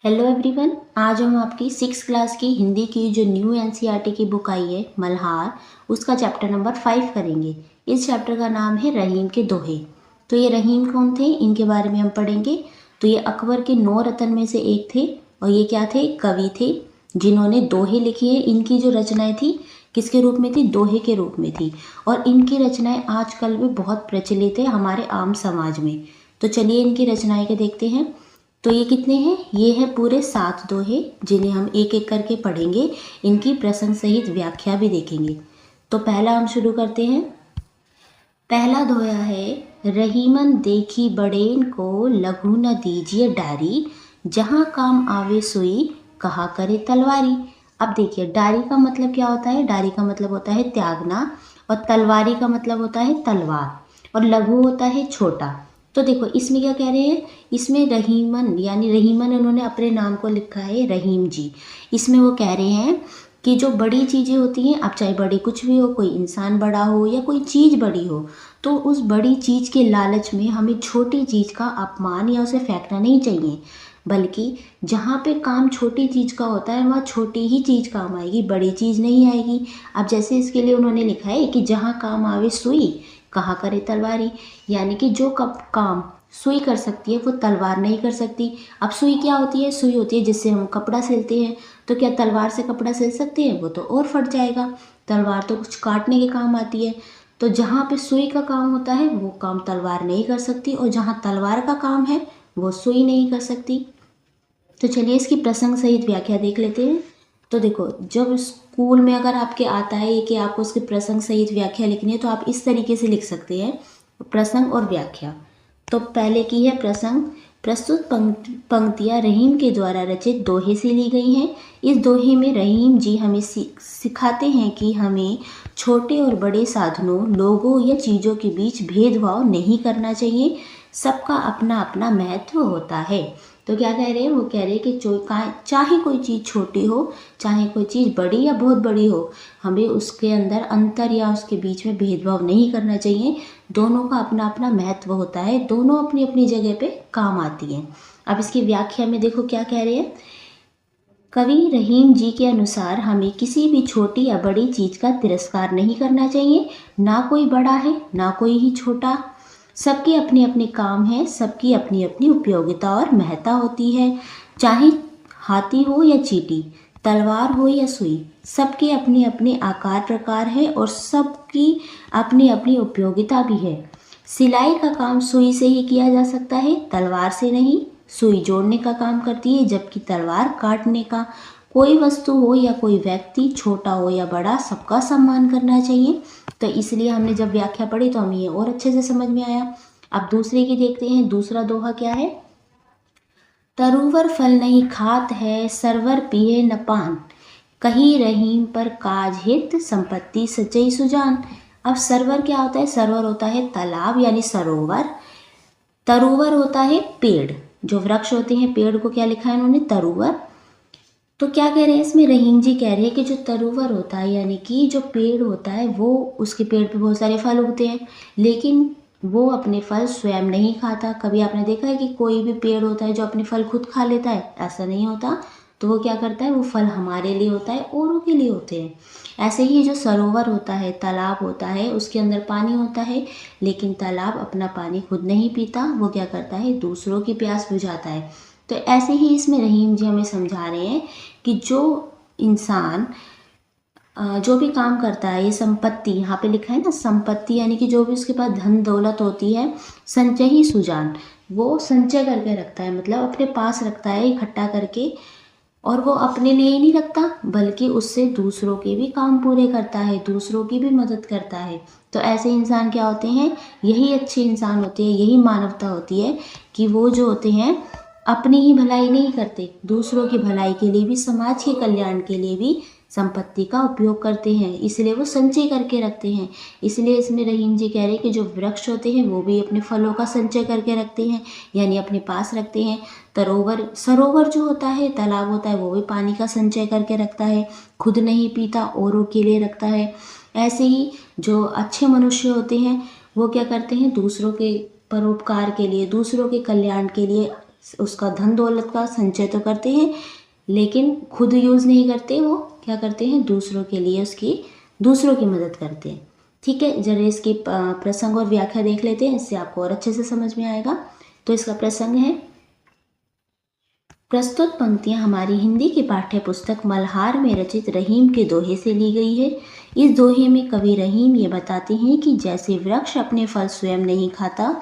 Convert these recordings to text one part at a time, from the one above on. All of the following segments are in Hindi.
Hello everyone. आज हम आपकी 6 क्लास की हिंदी की जो न्यू एनसीईआरटी की बुक आई है मल्हार, उसका चैप्टर नंबर 5 करेंगे। इस चैप्टर का नाम है रहीम के दोहे। तो ये रहीम कौन थे, इनके बारे में हम पढ़ेंगे। तो ये अकबर के 9 रत्न में से एक थे और ये क्या थे, कवि थे जिन्होंने दोहे लिखे हैं। इनकी जो रचनाएं थी किसके रूप में थी, दोहे के रूप में थी। और इनकी रचनाएं आजकल भी बहुत प्रचलित है हमारे आम समाज में। तो चलिए इनकी रचनाएं के देखते हैं। तो ये कितने हैं, ये है पूरे 7 दोहे जिन्हें हम एक एक करके पढ़ेंगे। इनकी प्रसंग सहित व्याख्या भी देखेंगे। तो पहला हम शुरू करते हैं। पहला दोहा है, रहीमन देखी बड़ेन को लघु न दीजिए डारी, जहाँ काम आवे सुई कहा करे तलवारी। अब देखिए डारी का मतलब क्या होता है, डारी का मतलब होता है त्यागना, और तलवारी का मतलब होता है तलवार, और लघु होता है छोटा। तो देखो इसमें क्या कह रहे हैं, इसमें रहीमन यानी रहीमन उन्होंने अपने नाम को लिखा है रहीम जी। इसमें वो कह रहे हैं कि जो बड़ी चीज़ें होती हैं, अब चाहे बड़ी कुछ भी हो, कोई इंसान बड़ा हो या कोई चीज़ बड़ी हो, तो उस बड़ी चीज़ के लालच में हमें छोटी चीज़ का अपमान या उसे फेंकना नहीं चाहिए, बल्कि जहाँ पे काम छोटी चीज़ का होता है वहाँ छोटी ही चीज़ काम आएगी, बड़ी चीज़ नहीं आएगी। अब जैसे इसके लिए उन्होंने लिखा है कि जहाँ काम आवे सुई कहा करे तलवारी, यानी कि जो काम सुई कर सकती है वो तलवार नहीं कर सकती। अब सुई क्या होती है, सुई होती है जिससे हम कपड़ा सिलते हैं। तो क्या तलवार से कपड़ा सिल सकते हैं, वो तो और फट जाएगा। तलवार तो कुछ काटने के काम आती है। तो जहाँ पे सुई का काम होता है वो काम तलवार नहीं कर सकती, और जहाँ तलवार का काम है वो सुई नहीं कर सकती। तो चलिए इसकी प्रसंग सहित व्याख्या देख लेते हैं। तो देखो जब स्कूल में अगर आपके आता है कि आपको उसकी प्रसंग सहित व्याख्या लिखनी है, तो आप इस तरीके से लिख सकते हैं, प्रसंग और व्याख्या। तो पहले की है प्रसंग। प्रस्तुत पंक्तियाँ रहीम के द्वारा रचित दोहे से ली गई हैं। इस दोहे में रहीम जी हमें सिखाते हैं कि हमें छोटे और बड़े साधनों, लोगों या चीज़ों के बीच भेदभाव नहीं करना चाहिए। सबका अपना अपना महत्व होता है। तो क्या कह रहे हैं, वो कह रहे हैं कि चाहे कोई चीज़ छोटी हो, चाहे कोई चीज़ बड़ी या बहुत बड़ी हो, हमें उसके अंदर अंतर या उसके बीच में भेदभाव नहीं करना चाहिए। दोनों का अपना अपना महत्व होता है, दोनों अपनी अपनी जगह पे काम आती हैं। अब इसकी व्याख्या में देखो क्या कह रहे हैं। कवि रहीम जी के अनुसार हमें किसी भी छोटी या बड़ी चीज़ का तिरस्कार नहीं करना चाहिए। ना कोई बड़ा है ना कोई ही छोटा, सबके अपने अपने काम हैं, सबकी अपनी अपनी उपयोगिता और महत्ता होती है। चाहे हाथी हो या चींटी, तलवार हो या सुई, सबके अपने अपने आकार प्रकार है और सबकी अपनी अपनी उपयोगिता भी है। सिलाई का काम सुई से ही किया जा सकता है, तलवार से नहीं। सुई जोड़ने का काम करती है जबकि तलवार काटने का। कोई वस्तु हो या कोई व्यक्ति, छोटा हो या बड़ा, सबका सम्मान करना चाहिए। तो इसलिए हमने जब व्याख्या पढ़ी तो हमें ये और अच्छे से समझ में आया। अब दूसरे की देखते हैं। दूसरा दोहा क्या है, तरुवर फल नहीं खात है, सरवर पिए न पान, कही रहीम पर काज हित, संपत्ति सचई सुजान। अब सरवर क्या होता है, सरवर होता है तालाब यानी सरोवर। तरुवर होता है पेड़, जो वृक्ष होते हैं, पेड़ को क्या लिखा है उन्होंने, तरुवर। तो क्या कह रहे हैं इसमें, रहीम जी कह रहे हैं कि जो तरुवर होता है यानी कि जो पेड़ होता है, वो उसके पेड़ पे बहुत सारे फल उगते हैं, लेकिन वो अपने फल स्वयं नहीं खाता। कभी आपने देखा है कि कोई भी पेड़ होता है जो अपने फल खुद खा लेता है, ऐसा नहीं होता। तो वो क्या करता है, वो फल हमारे लिए होता है, औरों के लिए होते हैं। ऐसे ही जो सरोवर होता है, तालाब होता है, उसके अंदर पानी होता है, लेकिन तालाब अपना पानी खुद नहीं पीता, वो क्या करता है, दूसरों की प्यास बुझाता है। तो ऐसे ही इसमें रहीम जी हमें समझा रहे हैं कि जो इंसान जो भी काम करता है, ये संपत्ति यहाँ पे लिखा है ना, संपत्ति यानी कि जो भी उसके पास धन दौलत होती है, संचय ही सुजान, वो संचय करके रखता है, मतलब अपने पास रखता है इकट्ठा करके। और वो अपने लिए ही नहीं रखता, बल्कि उससे दूसरों के भी काम पूरे करता है, दूसरों की भी मदद करता है। तो ऐसे इंसान क्या होते हैं, यही अच्छे इंसान होते हैं, यही मानवता होती है कि वो जो होते हैं अपनी ही भलाई नहीं करते, दूसरों की भलाई के लिए भी, समाज के कल्याण के लिए भी संपत्ति का उपयोग करते हैं, इसलिए वो संचय करके रखते हैं। इसलिए इसमें रहीम जी कह रहे हैं कि जो वृक्ष होते हैं वो भी अपने फलों का संचय करके रखते हैं, यानी अपने पास रखते हैं। सरोवर जो होता है, तालाब होता है, वो भी पानी का संचय करके रखता है, खुद नहीं पीता, औरों के लिए रखता है। ऐसे ही जो अच्छे मनुष्य होते हैं वो क्या करते हैं, दूसरों के परोपकार के लिए, दूसरों के कल्याण के लिए उसका धन दौलत का संचय तो करते हैं, लेकिन खुद यूज़ नहीं करते, वो क्या करते हैं, दूसरों के लिए दूसरों की मदद करते हैं। ठीक है, जरा इसकी प्रसंग और व्याख्या देख लेते हैं, इससे आपको और अच्छे से समझ में आएगा। तो इसका प्रसंग है, प्रस्तुत पंक्तियां हमारी हिंदी की पाठ्य पुस्तक मल्हार में रचित रहीम के दोहे से ली गई है। इस दोहे में कवि रहीम ये बताते हैं कि जैसे वृक्ष अपने फल स्वयं नहीं खाता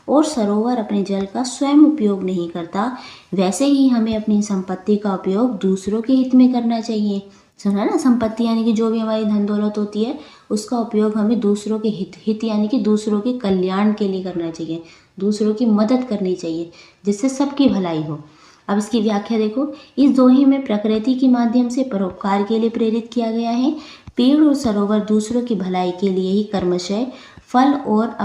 और सरोवर अपने जल का स्वयं उपयोग नहीं करता, वैसे ही हमें अपनी संपत्ति का उपयोग दूसरों के हित में करना चाहिए। सुना ना, संपत्ति यानी कि जो भी हमारी धन दौलत होती है उसका उपयोग हमें दूसरों के हित यानी कि दूसरों के कल्याण के लिए करना चाहिए, दूसरों की मदद करनी चाहिए, जिससे सबकी भलाई हो। अब इसकी व्याख्या देखो, इस दोहे में प्रकृति के माध्यम से परोपकार के लिए प्रेरित किया गया है। पेड़ और सरोवर दूसरों की भलाई के लिए ही कर्मशय फल और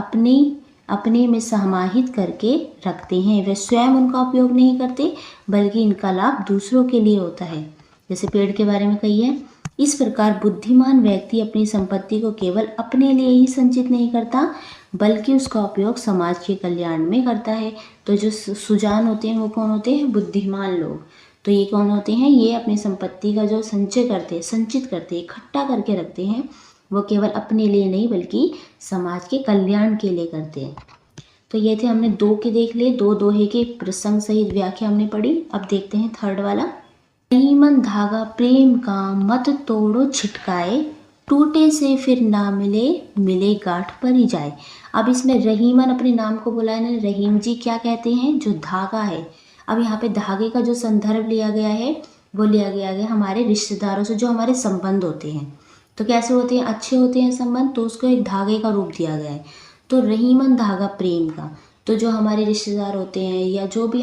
अपने में समाहित करके रखते हैं। वे स्वयं उनका उपयोग नहीं करते, बल्कि इनका लाभ दूसरों के लिए होता है, जैसे पेड़ के बारे में कही है। इस प्रकार बुद्धिमान व्यक्ति अपनी संपत्ति को केवल अपने लिए ही संचित नहीं करता, बल्कि उसका उपयोग समाज के कल्याण में करता है। तो जो सुजान होते हैं वो कौन होते हैं, बुद्धिमान लोग। तो ये कौन होते हैं, ये अपनी संपत्ति का जो संचय करते हैं, संचित करते हैं, इकट्ठा करके रखते हैं, वो केवल अपने लिए नहीं बल्कि समाज के कल्याण के लिए करते हैं। तो ये थे, हमने दो के देख लिए, दो दोहे के प्रसंग सहित व्याख्या हमने पढ़ी। अब देखते हैं थर्ड वाला, रहीमन धागा प्रेम का मत तोड़ो छिटकाए, टूटे से फिर ना मिले, मिले गांठ पर ही जाए। अब इसमें रहीमन अपने नाम को बुलाए ना, रहीम जी क्या कहते हैं, जो धागा है। अब यहाँ पे धागे का जो संदर्भ लिया गया है वो लिया गया है हमारे रिश्तेदारों से, जो हमारे संबंध होते हैं। तो कैसे होते हैं, अच्छे होते हैं संबंध, तो उसको एक धागे का रूप दिया गया है। तो रहीमन धागा प्रेम का, तो जो हमारे रिश्तेदार होते हैं या जो भी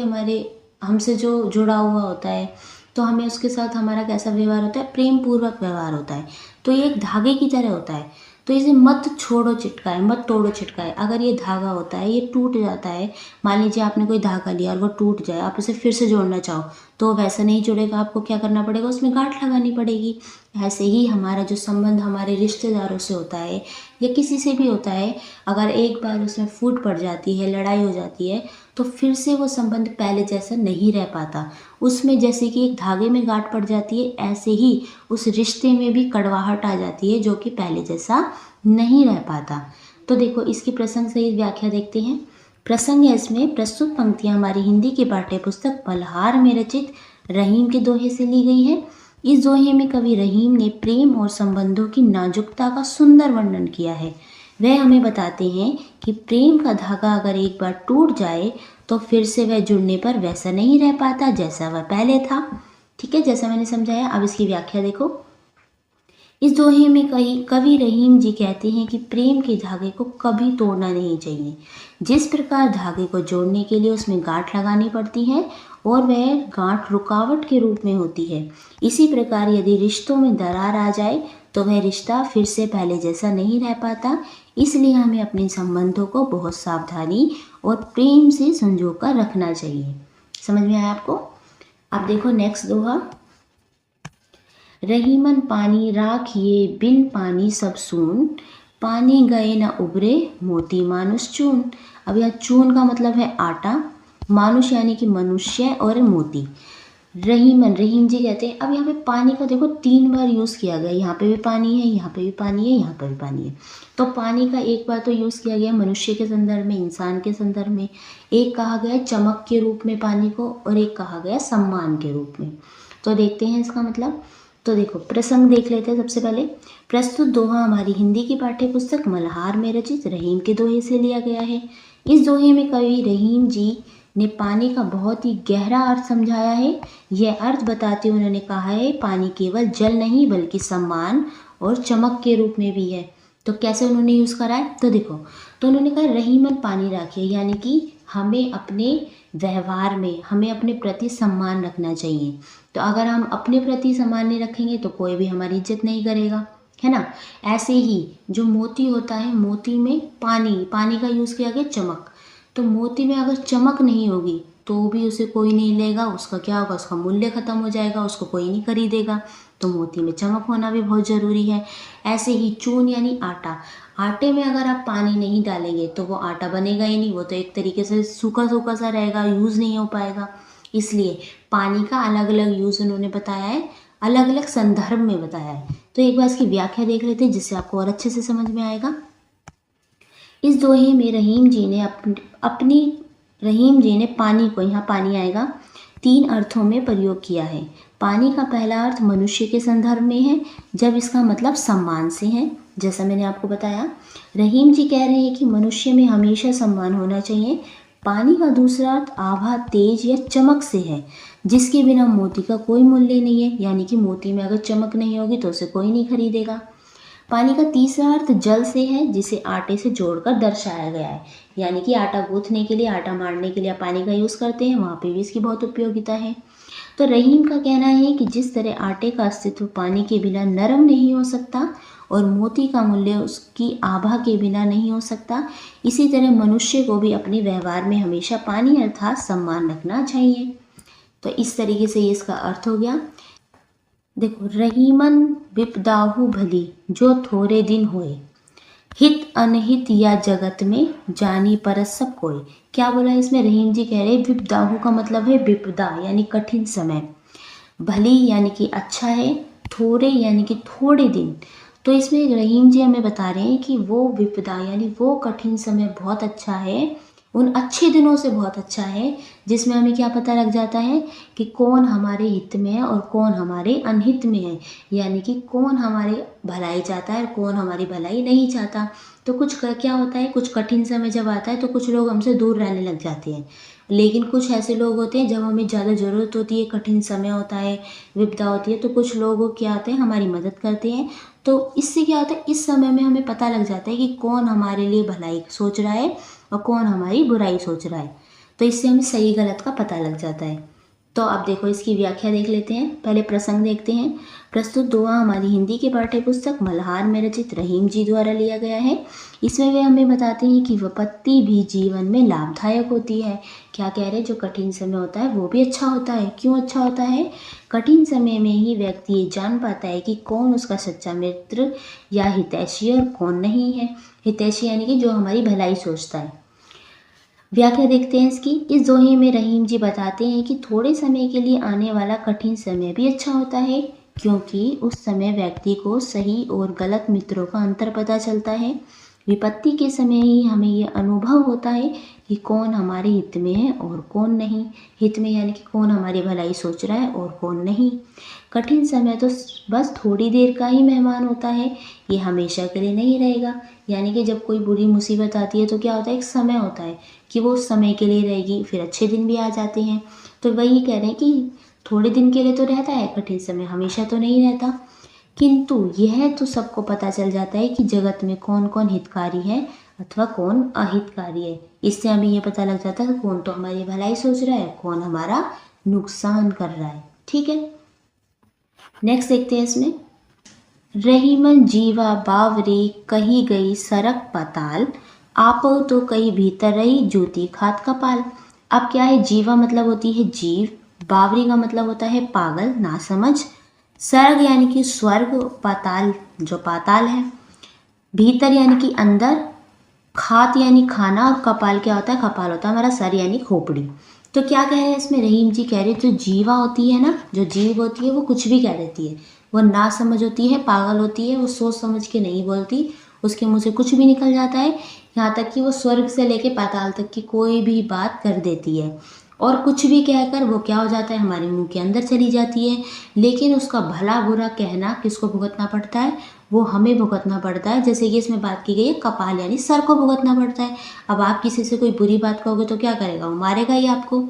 हमसे जो जुड़ा हुआ होता है, तो हमें उसके साथ हमारा कैसा व्यवहार होता है, प्रेम पूर्वक व्यवहार होता है। तो ये एक धागे की तरह होता है। तो इसे मत छोड़ो चिटकाए, मत तोड़ो चिटकाए। अगर ये धागा होता है, ये टूट जाता है, मान लीजिए आपने कोई धागा लिया और वो टूट जाए, आप उसे फिर से जोड़ना चाहो तो वैसा नहीं जुड़ेगा, आपको क्या करना पड़ेगा, उसमें गांठ लगानी पड़ेगी। ऐसे ही हमारा जो संबंध हमारे रिश्तेदारों से होता है या किसी से भी होता है, अगर एक बार उसमें फूट पड़ जाती है, लड़ाई हो जाती है, तो फिर से वो संबंध पहले जैसा नहीं रह पाता। उसमें जैसे कि एक धागे में गांठ पड़ जाती है, ऐसे ही उस रिश्ते में भी कड़वाहट आ जाती है, जो कि पहले जैसा नहीं रह पाता। तो देखो, इसकी प्रसंग सहित व्याख्या देखते हैं। प्रसंग है इसमें, प्रस्तुत पंक्तियां हमारी हिंदी की पाठ्य पुस्तक मल्हार में रचित रहीम के दोहे से ली गई है। इस दोहे में कवि रहीम ने प्रेम और संबंधों की नाजुकता का सुंदर वर्णन किया है। वह हमें बताते हैं कि प्रेम का धागा अगर एक बार टूट जाए तो फिर से वह जुड़ने पर वैसा नहीं रह पाता जैसा वह पहले था। ठीक है, जैसा मैंने समझाया। अब इसकी व्याख्या देखो, इस दोहे में कवि रहीम जी कहते हैं कि प्रेम के धागे को कभी तोड़ना नहीं चाहिए। जिस प्रकार धागे को जोड़ने के लिए उसमें गांठ लगानी पड़ती है और वह गांठ रुकावट के रूप में होती है, इसी प्रकार यदि रिश्तों में दरार आ जाए तो वह रिश्ता फिर से पहले जैसा नहीं रह पाता। इसलिए हमें अपने संबंधों को बहुत सावधानी और प्रेम से संजो कर रखना चाहिए। समझ में आया आपको? अब देखो नेक्स्ट दोहा, रहीमन पानी राखिए बिन पानी सब सून, पानी गए न उबरे मोती मानुष चून। अब यहाँ चून का मतलब है आटा, मानुष यानी कि मनुष्य, और मोती। रहीम जी कहते हैं। अब यहाँ पे पानी का देखो 3 बार यूज़ किया गया, यहाँ पे भी पानी है, यहाँ पे भी पानी है, यहाँ पे भी पानी है। तो पानी का एक बार तो यूज़ किया गया मनुष्य के संदर्भ में, इंसान के संदर्भ में, एक कहा गया चमक के रूप में पानी को, और एक कहा गया सम्मान के रूप में। तो देखते हैं इसका मतलब। तो देखो प्रसंग देख लेते हैं सबसे पहले। प्रस्तुत दोहा हमारी हिंदी की पाठ्य पुस्तक मल्हार में रचित रहीम के दोहे से लिया गया है। इस दोहे में कवि रहीम जी ने पानी का बहुत ही गहरा अर्थ समझाया है। यह अर्थ बताते हुए उन्होंने कहा है पानी केवल जल नहीं बल्कि सम्मान और चमक के रूप में भी है। तो कैसे उन्होंने यूज़ करा है, तो देखो, तो उन्होंने कहा रहीमन पानी राखिए, यानी कि हमें अपने व्यवहार में हमें अपने प्रति सम्मान रखना चाहिए। तो अगर हम अपने प्रति सम्मान नहीं रखेंगे तो कोई भी हमारी इज्जत नहीं करेगा, है ना। ऐसे ही जो मोती होता है, मोती में पानी का यूज़ किया गया चमक। तो मोती में अगर चमक नहीं होगी तो भी उसे कोई नहीं लेगा, उसका क्या होगा, उसका मूल्य ख़त्म हो जाएगा, उसको कोई नहीं खरीदेगा। तो मोती में चमक होना भी बहुत ज़रूरी है। ऐसे ही चून यानी आटा। आटे में अगर आप पानी नहीं डालेंगे तो वो आटा बनेगा ही नहीं, वो तो एक तरीके से सूखा सूखा सा रहेगा, यूज़ नहीं हो पाएगा। इसलिए पानी का अलग अलग यूज़ उन्होंने बताया है, अलग अलग संदर्भ में बताया है। तो एक बार इसकी व्याख्या देख लेते हैं जिससे आपको और अच्छे से समझ में आएगा। इस दोहे में रहीम जी ने पानी को, यहाँ पानी आएगा, 3 अर्थों में प्रयोग किया है। पानी का पहला अर्थ मनुष्य के संदर्भ में है, जब इसका मतलब सम्मान से है, जैसा मैंने आपको बताया। रहीम जी कह रहे हैं कि मनुष्य में हमेशा सम्मान होना चाहिए। पानी का दूसरा अर्थ आभा, तेज या चमक से है, जिसके बिना मोती का कोई मूल्य नहीं है, यानी कि मोती में अगर चमक नहीं होगी तो उसे कोई नहीं खरीदेगा। पानी का तीसरा अर्थ जल से है, जिसे आटे से जोड़कर दर्शाया गया है, यानी कि आटा गूंथने के लिए, आटा मारने के लिए आप पानी का यूज़ करते हैं, वहाँ पे भी इसकी बहुत उपयोगिता है। तो रहीम का कहना है कि जिस तरह आटे का अस्तित्व पानी के बिना नरम नहीं हो सकता और मोती का मूल्य उसकी आभा के बिना नहीं हो सकता, इसी तरह मनुष्य को भी अपने व्यवहार में हमेशा पानी अर्थात सम्मान रखना चाहिए। तो इस तरीके से ये इसका अर्थ हो गया। देखो, रहीमन विपदाहु भली जो थोड़े दिन होए, हित अनहित या जगत में जानी परस सब कोई। क्या बोला है इसमें? रहीम जी कह रहे विपदाहु का मतलब है विपदा यानी कठिन समय, भली यानी कि अच्छा है, थोड़े यानी कि थोड़े दिन। तो इसमें रहीम जी हमें बता रहे हैं कि वो विपदा यानी वो कठिन समय बहुत अच्छा है, उन अच्छे दिनों से बहुत अच्छा है, जिसमें हमें क्या पता लग जाता है कि कौन हमारे हित में है और कौन हमारे अनहित में है, यानी कि कौन हमारी भलाई चाहता है और कौन हमारी भलाई नहीं चाहता। तो कुछ क्या होता है, कुछ कठिन समय जब आता है तो कुछ लोग हमसे दूर रहने लग जाते हैं, लेकिन कुछ ऐसे लोग होते हैं जब हमें ज़्यादा ज़रूरत होती है, कठिन समय होता है, विपदा होती है, तो कुछ लोग क्या होते हैं हमारी मदद करते हैं। तो इससे क्या होता है, इस समय में हमें पता लग जाता है कि कौन हमारे लिए भलाई सोच रहा है और कौन हमारी बुराई सोच रहा है। तो इससे हमें सही गलत का पता लग जाता है। तो अब देखो इसकी व्याख्या देख लेते हैं। पहले प्रसंग देखते हैं। प्रस्तुत दोहा हमारी हिंदी की पाठ्य पुस्तक मल्हार में रचित रहीम जी द्वारा लिया गया है। इसमें वे हमें बताते हैं कि विपत्ति भी जीवन में लाभदायक होती है। क्या कह रहे हैं? जो कठिन समय होता है वो भी अच्छा होता है। क्यों अच्छा होता है? कठिन समय में ही व्यक्ति ये जान पाता है कि कौन उसका सच्चा मित्र या हितैषी और कौन नहीं है। हितैषी यानी कि जो हमारी भलाई सोचता है। व्याख्या देखते हैं इसकी। इस दोहे में रहीम जी बताते हैं कि थोड़े समय के लिए आने वाला कठिन समय भी अच्छा होता है, क्योंकि उस समय व्यक्ति को सही और गलत मित्रों का अंतर पता चलता है। विपत्ति के समय ही हमें ये अनुभव होता है कि कौन हमारे हित में है और कौन नहीं। हित में यानी कि कौन हमारी भलाई सोच रहा है और कौन नहीं। कठिन समय तो बस थोड़ी देर का ही मेहमान होता है, ये हमेशा के लिए नहीं रहेगा। यानी कि जब कोई बुरी मुसीबत आती है तो क्या होता है, एक समय होता है कि वो उस समय के लिए रहेगी, फिर अच्छे दिन भी आ जाते हैं। तो वही कह रहे हैं कि थोड़े दिन के लिए तो रहता है कठिन समय, हमेशा तो नहीं रहता। किंतु यह तो सबको पता चल जाता है कि जगत में कौन कौन हितकारी है अथवा कौन अहितकारी है। इससे हमें ये पता लग जाता है कि कौन तो हमारी भलाई सोच रहा है, कौन हमारा नुकसान कर रहा है। ठीक है, नेक्स्ट देखते हैं इसमें। रहीमन जीवा बावरी कही गई सरक पाताल, आपो तो कहीं भीतर रही जूती खात कपाल। अब क्या है, जीवा मतलब होती है जीव, बावरी का मतलब होता है पागल, नासमझ, सर्ग यानी कि स्वर्ग, पाताल जो पाताल है, भीतर यानी कि अंदर, खात यानी खाना, और कपाल क्या होता है, कपाल होता है हमारा सर यानी खोपड़ी। तो क्या कह रहे हैं इसमें रहीम जी? कह रहे जो जीवा होती है ना, जो जीव होती है वो कुछ भी कह देती है, वो ना समझ होती है, पागल होती है, वो सोच समझ के नहीं बोलती, उसके मुंह से कुछ भी निकल जाता है, यहाँ तक कि वो स्वर्ग से लेके पाताल तक की कोई भी बात कर देती है, और कुछ भी कहकर वो क्या हो जाता है, हमारे मुंह के अंदर चली जाती है। लेकिन उसका भला बुरा कहना किसको भुगतना पड़ता है? वो हमें भुगतना पड़ता है। जैसे कि इसमें बात की गई है, कपाल यानी सर को भुगतना पड़ता है। अब आप किसी से कोई बुरी बात कहोगे तो क्या करेगा, वो मारेगा ही आपको।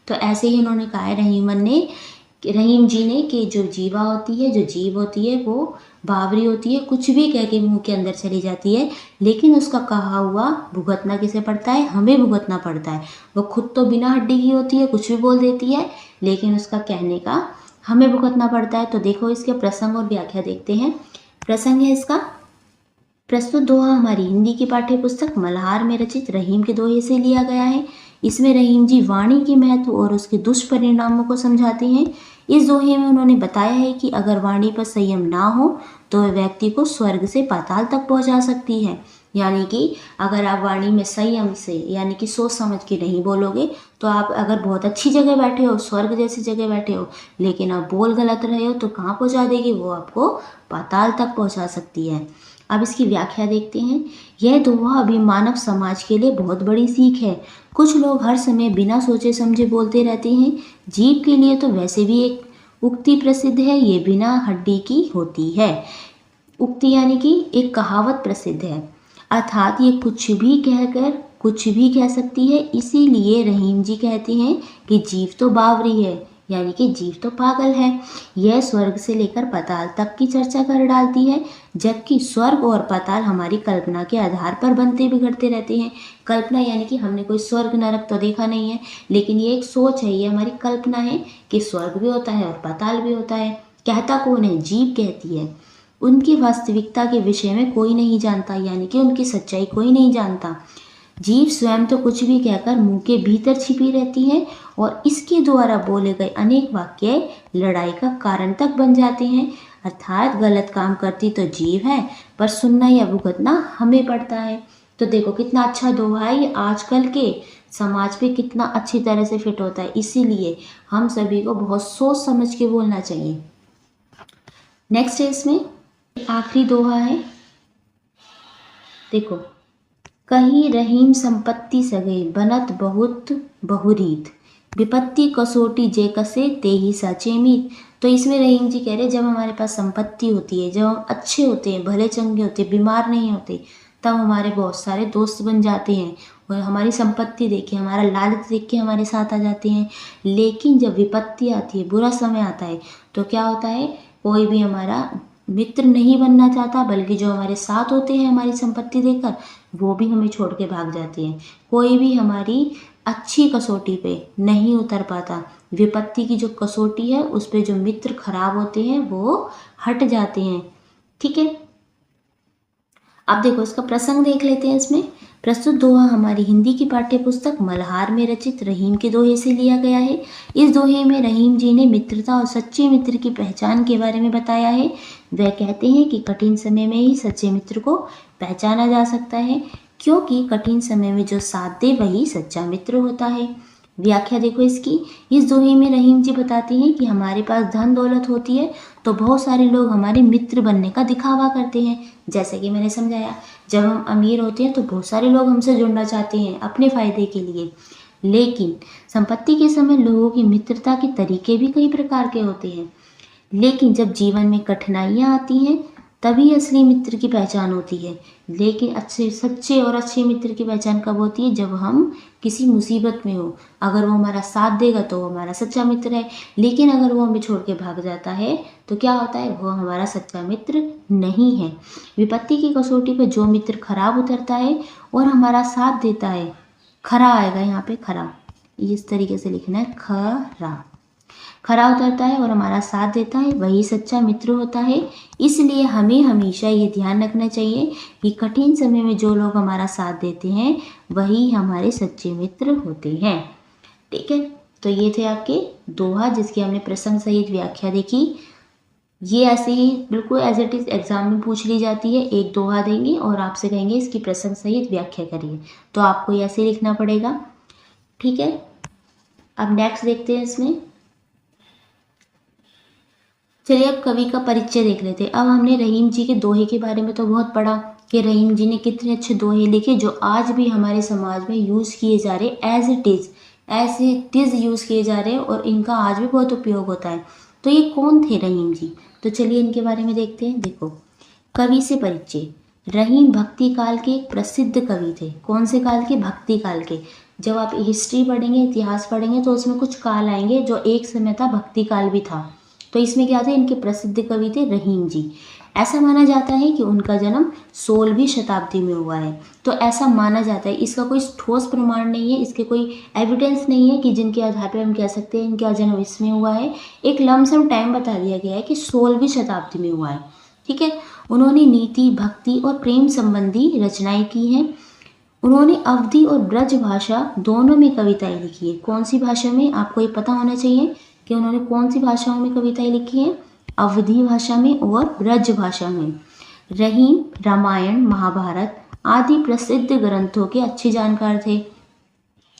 तो ऐसे ही इन्होंने कहा है रहीम जी ने कि जो जीवा होती है, जो जीव होती है, वो बावरी होती है, कुछ भी कह के मुंह के अंदर चली जाती है, लेकिन उसका कहा हुआ भुगतना किसे पड़ता है? हमें भुगतना पड़ता है। वो खुद तो बिना हड्डी की होती है, कुछ भी बोल देती है, लेकिन उसका कहने का हमें भुगतना पड़ता है। तो देखो इसके प्रसंग और व्याख्या देखते हैं। प्रसंग है इसका, प्रस्तुत दोहा हमारी हिंदी की पाठ्य पुस्तक मल्हार में रचित रहीम के दोहे से लिया गया है। इसमें रहीम जी वाणी के महत्व और उसके दुष्परिणामों को समझाते हैं। इस दोहे में उन्होंने बताया है कि अगर वाणी पर संयम ना हो तो वह व्यक्ति को स्वर्ग से पाताल तक पहुंचा सकती है, यानी कि अगर आप वाणी में संयम से यानी कि सोच समझ के नहीं बोलोगे तो आप अगर बहुत अच्छी जगह बैठे हो, स्वर्ग जैसी जगह बैठे हो, लेकिन आप बोल गलत रहे हो तो कहाँ पहुँचा देगी वो? आपको पाताल तक पहुँचा सकती है। अब इसकी व्याख्या देखते हैं। यह दोहा अभी मानव समाज के लिए बहुत बड़ी सीख है। कुछ लोग हर समय बिना सोचे समझे बोलते रहते हैं। जीभ के लिए तो वैसे भी एक उक्ति प्रसिद्ध है, ये बिना हड्डी की होती है। उक्ति यानी कि एक कहावत प्रसिद्ध है, अर्थात ये कुछ भी कहकर कुछ भी कह सकती है। इसीलिए रहीम जी कहते हैं कि जीव तो बावरी है, यानी कि जीव तो पागल है। यह स्वर्ग से लेकर पाताल तक की चर्चा कर डालती है, जबकि स्वर्ग और पाताल हमारी कल्पना के आधार पर बनते बिगड़ते रहते हैं। कल्पना यानी कि हमने कोई स्वर्ग नरक तो देखा नहीं है, लेकिन ये एक सोच है, ये हमारी कल्पना है कि स्वर्ग भी होता है और पाताल भी होता है। कहता कौन है? जीव कहती है। उनकी वास्तविकता के विषय में कोई नहीं जानता, यानी कि उनकी सच्चाई कोई नहीं जानता। जीव स्वयं तो कुछ भी कहकर मुंह के भीतर छिपी रहती है और इसके द्वारा बोले गए अनेक वाक्य लड़ाई का कारण तक बन जाते हैं। अर्थात गलत काम करती तो जीव है, पर सुनना या भुगतना हमें पड़ता है। तो देखो कितना अच्छा दोहा है, ये आजकल के समाज पे कितना अच्छी तरह से फिट होता है। इसीलिए हम सभी को बहुत सोच समझ के बोलना चाहिए। नेक्स्ट है इसमें आखिरी दोहा है, देखो। कहीं रहीम संपत्ति सगे बनत बहुत बहुरीत, विपत्ति कसोटी जे कसे ते ही साचे मीत। तो इसमें रहीम जी कह रहे जब हमारे पास संपत्ति होती है, जब हम अच्छे होते हैं, भले चंगे होते हैं, बीमार नहीं होते, तब हमारे बहुत सारे दोस्त बन जाते हैं और हमारी संपत्ति देख के, हमारा लालच देख के हमारे साथ आ जाते हैं। लेकिन जब विपत्ति आती है, बुरा समय आता है, तो क्या होता है? कोई भी हमारा मित्र नहीं बनना चाहता, बल्कि जो हमारे साथ होते हैं हमारी संपत्ति देखकर, वो भी हमें छोड़ के भाग जाते हैं। कोई भी हमारी अच्छी कसौटी पे नहीं उतर पाता। विपत्ति की जो कसौटी है उस पे जो मित्र खराब होते हैं वो हट जाते हैं। ठीक है, अब देखो इसका प्रसंग देख लेते हैं। इसमें प्रस्तुत दोहा हमारी हिंदी की पाठ्य पुस्तक मल्हार में रचित रहीम के दोहे से लिया गया है। इस दोहे में रहीम जी ने मित्रता और सच्चे मित्र की पहचान के बारे में बताया है। वह कहते हैं कि कठिन समय में ही सच्चे मित्र को पहचाना जा सकता है, क्योंकि कठिन समय में जो साथ दे वही सच्चा मित्र होता है। व्याख्या देखो इसकी। इस दोहे में रहीम जी बताते हैं कि हमारे पास धन दौलत होती है तो बहुत सारे लोग हमारे मित्र बनने का दिखावा करते हैं। जैसे कि मैंने समझाया, जब हम अमीर होते हैं तो बहुत सारे लोग हमसे जुड़ना चाहते हैं अपने फायदे के लिए। लेकिन संपत्ति के समय लोगों की मित्रता के तरीके भी कई प्रकार के होते हैं। लेकिन जब जीवन में कठिनाइयाँ आती हैं तभी असली मित्र की पहचान होती है। लेकिन सच्चे और अच्छे मित्र की पहचान कब होती है? जब हम किसी मुसीबत में हो। अगर वो हमारा साथ देगा तो वो हमारा सच्चा मित्र है, लेकिन अगर वो हमें छोड़ के भाग जाता है तो क्या होता है? वो हमारा सच्चा मित्र नहीं है। विपत्ति की कसौटी पर जो मित्र खराब उतरता है और हमारा साथ देता है, खरा आएगा यहाँ पे, खरा, इस तरीके से लिखना है, खरा उतरता है और हमारा साथ देता है, वही सच्चा मित्र होता है। इसलिए हमें हमेशा ये ध्यान रखना चाहिए कि कठिन समय में जो लोग हमारा साथ देते हैं वही हमारे सच्चे मित्र होते हैं। ठीक है, तो ये थे आपके दोहा जिसकी हमने प्रसंग सहित व्याख्या देखी। ये ऐसे ही बिल्कुल एज इट इज़ एग्जाम में पूछ ली जाती है। एक दोहा देंगे और आपसे कहेंगे इसकी प्रसंग सहित व्याख्या करिए, तो आपको ऐसे लिखना पड़ेगा। ठीक है, अब नेक्स्ट देखते हैं इसमें। चलिए अब कवि का परिचय देख लेते हैं। अब हमने रहीम जी के दोहे के बारे में तो बहुत पढ़ा कि रहीम जी ने कितने अच्छे दोहे लिखे जो आज भी हमारे समाज में यूज़ किए जा रहे, एज इट इज़ यूज़ किए जा रहे हैं और इनका आज भी बहुत उपयोग होता है। तो ये कौन थे रहीम जी? तो चलिए इनके बारे में देखते हैं। देखो, कवि से परिचय। रहीम भक्ति काल के एक प्रसिद्ध कवि थे। कौन से काल के? भक्ति काल के। जब आप हिस्ट्री पढ़ेंगे, इतिहास पढ़ेंगे तो उसमें कुछ काल आएंगे जो एक समय था, भक्ति काल भी था। तो इसमें क्या थे? इनके प्रसिद्ध कवि थे रहीम जी। ऐसा माना जाता है कि उनका जन्म 16वीं शताब्दी में हुआ है। तो ऐसा माना जाता है, इसका कोई ठोस प्रमाण नहीं है, इसके कोई एविडेंस नहीं है कि जिनके आधार पर हम कह सकते हैं इनका जन्म इसमें हुआ है। एक लमसम टाइम बता दिया गया है कि 16वीं शताब्दी में हुआ है। ठीक है, उन्होंने नीति, भक्ति और प्रेम संबंधी रचनाएं की हैं। उन्होंने अवधी और ब्रज भाषा दोनों में कविताएं लिखी है। कौन सी भाषा में? आपको ये पता होना चाहिए कि उन्होंने कौन सी भाषाओं में कविताएं लिखी हैं। अवधी भाषा में और ब्रज भाषा में। रहीम रामायण, महाभारत आदि प्रसिद्ध ग्रंथों के अच्छे जानकार थे।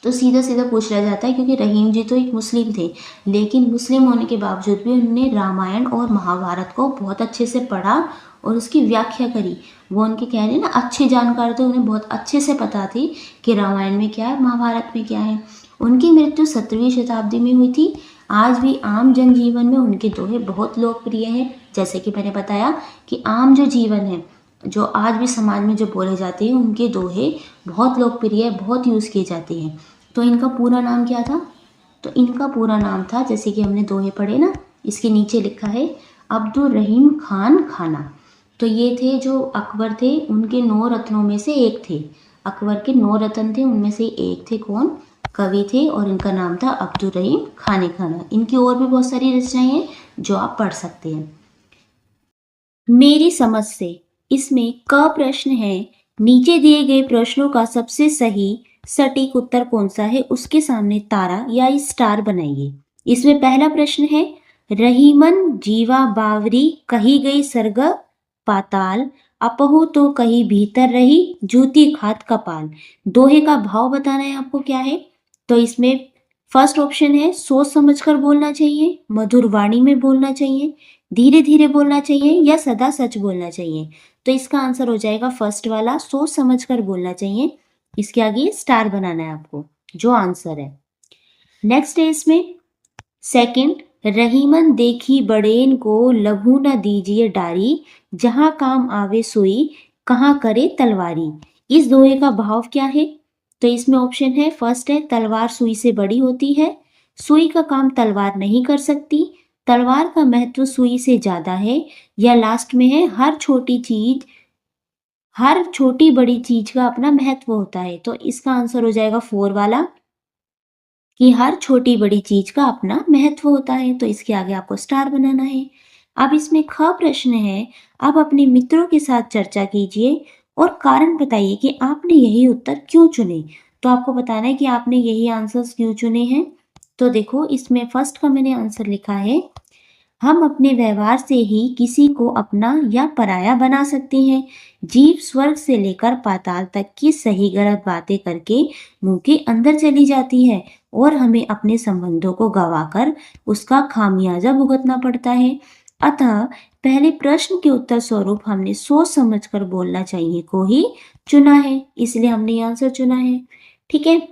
तो सीधा सीधा पूछ लिया जाता है, क्योंकि रहीम जी तो एक मुस्लिम थे, लेकिन मुस्लिम होने के बावजूद भी उन्होंने रामायण और महाभारत को बहुत अच्छे से पढ़ा और उसकी व्याख्या करी। वो उनके कह रहे हैं ना अच्छे जानकार थे, उन्हें बहुत अच्छे से पता थी कि रामायण में क्या है, महाभारत में क्या है। उनकी मृत्यु 17वीं शताब्दी में हुई थी। आज भी आम जनजीवन में उनके दोहे बहुत लोकप्रिय हैं। जैसे कि मैंने बताया कि आम जो जीवन है, जो आज भी समाज में जो बोले जाते हैं, उनके दोहे बहुत लोकप्रिय है, बहुत यूज़ किए जाते हैं। तो इनका पूरा नाम क्या था? तो इनका पूरा नाम था, जैसे कि हमने दोहे पढ़े ना, इसके नीचे लिखा है अब्दुल रहीम खान खाना। तो ये थे जो अकबर थे, उनके 9 रत्नों में से एक थे। अकबर के 9 रत्न थे, उनमें से एक थे कौन? कवि थे, और इनका नाम था अब्दुल रहीम खान खाना। इनकी और भी बहुत सारी रचनाएं हैं जो आप पढ़ सकते हैं। मेरी समझ से इसमें क प्रश्न है, नीचे दिए गए प्रश्नों का सबसे सही सटीक उत्तर कौन सा है, उसके सामने तारा या स्टार बनाइए। इसमें पहला प्रश्न है, रहीमन जीवा बावरी कही गई सर्ग पाताल, अपहु तो कहीं भीतर रही जूती खात कपाल। दोहे का भाव बताना है आपको क्या है। तो इसमें फर्स्ट ऑप्शन है, सोच समझकर बोलना चाहिए, मधुर वाणी में बोलना चाहिए, धीरे धीरे बोलना चाहिए, या सदा सच बोलना चाहिए। तो इसका आंसर हो जाएगा फर्स्ट वाला, सोच समझकर बोलना चाहिए। इसके आगे स्टार बनाना है आपको, जो आंसर है। नेक्स्ट है इसमें सेकंड, रहीमन देखी बड़ेन को लघु न दीजिए डारी, जहां काम आवे सोई कहाँ करे तलवारी। इस दोहे का भाव क्या है? तो इसमें ऑप्शन है, फर्स्ट है, तलवार सुई से बड़ी होती है, सुई का काम तलवार नहीं कर सकती, तलवार का महत्व सुई से ज्यादा है, या लास्ट में है, हर छोटी बड़ी चीज का अपना महत्व होता है। तो इसका आंसर हो जाएगा 4 वाला, कि हर छोटी बड़ी चीज का अपना महत्व होता है। तो इसके आगे आपको स्टार बनाना है। अब इसमें ख प्रश्न है, आप अपने मित्रों के साथ चर्चा कीजिए और कारण बताइए कि आपने यही उत्तर क्यों चुने। तो आपको बताना है कि आपने यही आंसर्स क्यों चुने हैं। तो देखो, इसमें फर्स्ट का मैंने आंसर लिखा है, हम अपने व्यवहार से ही किसी को अपना या पराया बना सकते हैं। जीव स्वर्ग से लेकर पाताल तक की सही गलत बातें करके मुंह के अंदर चली जाती है, और हमें अपने संबंधों को गंवाकर उसका खामियाजा भुगतना पड़ता है। अतः पहले प्रश्न के उत्तर स्वरूप हमने सोच समझकर बोलना चाहिए को ही चुना है, इसलिए हमने ये आंसर चुना है। ठीक है,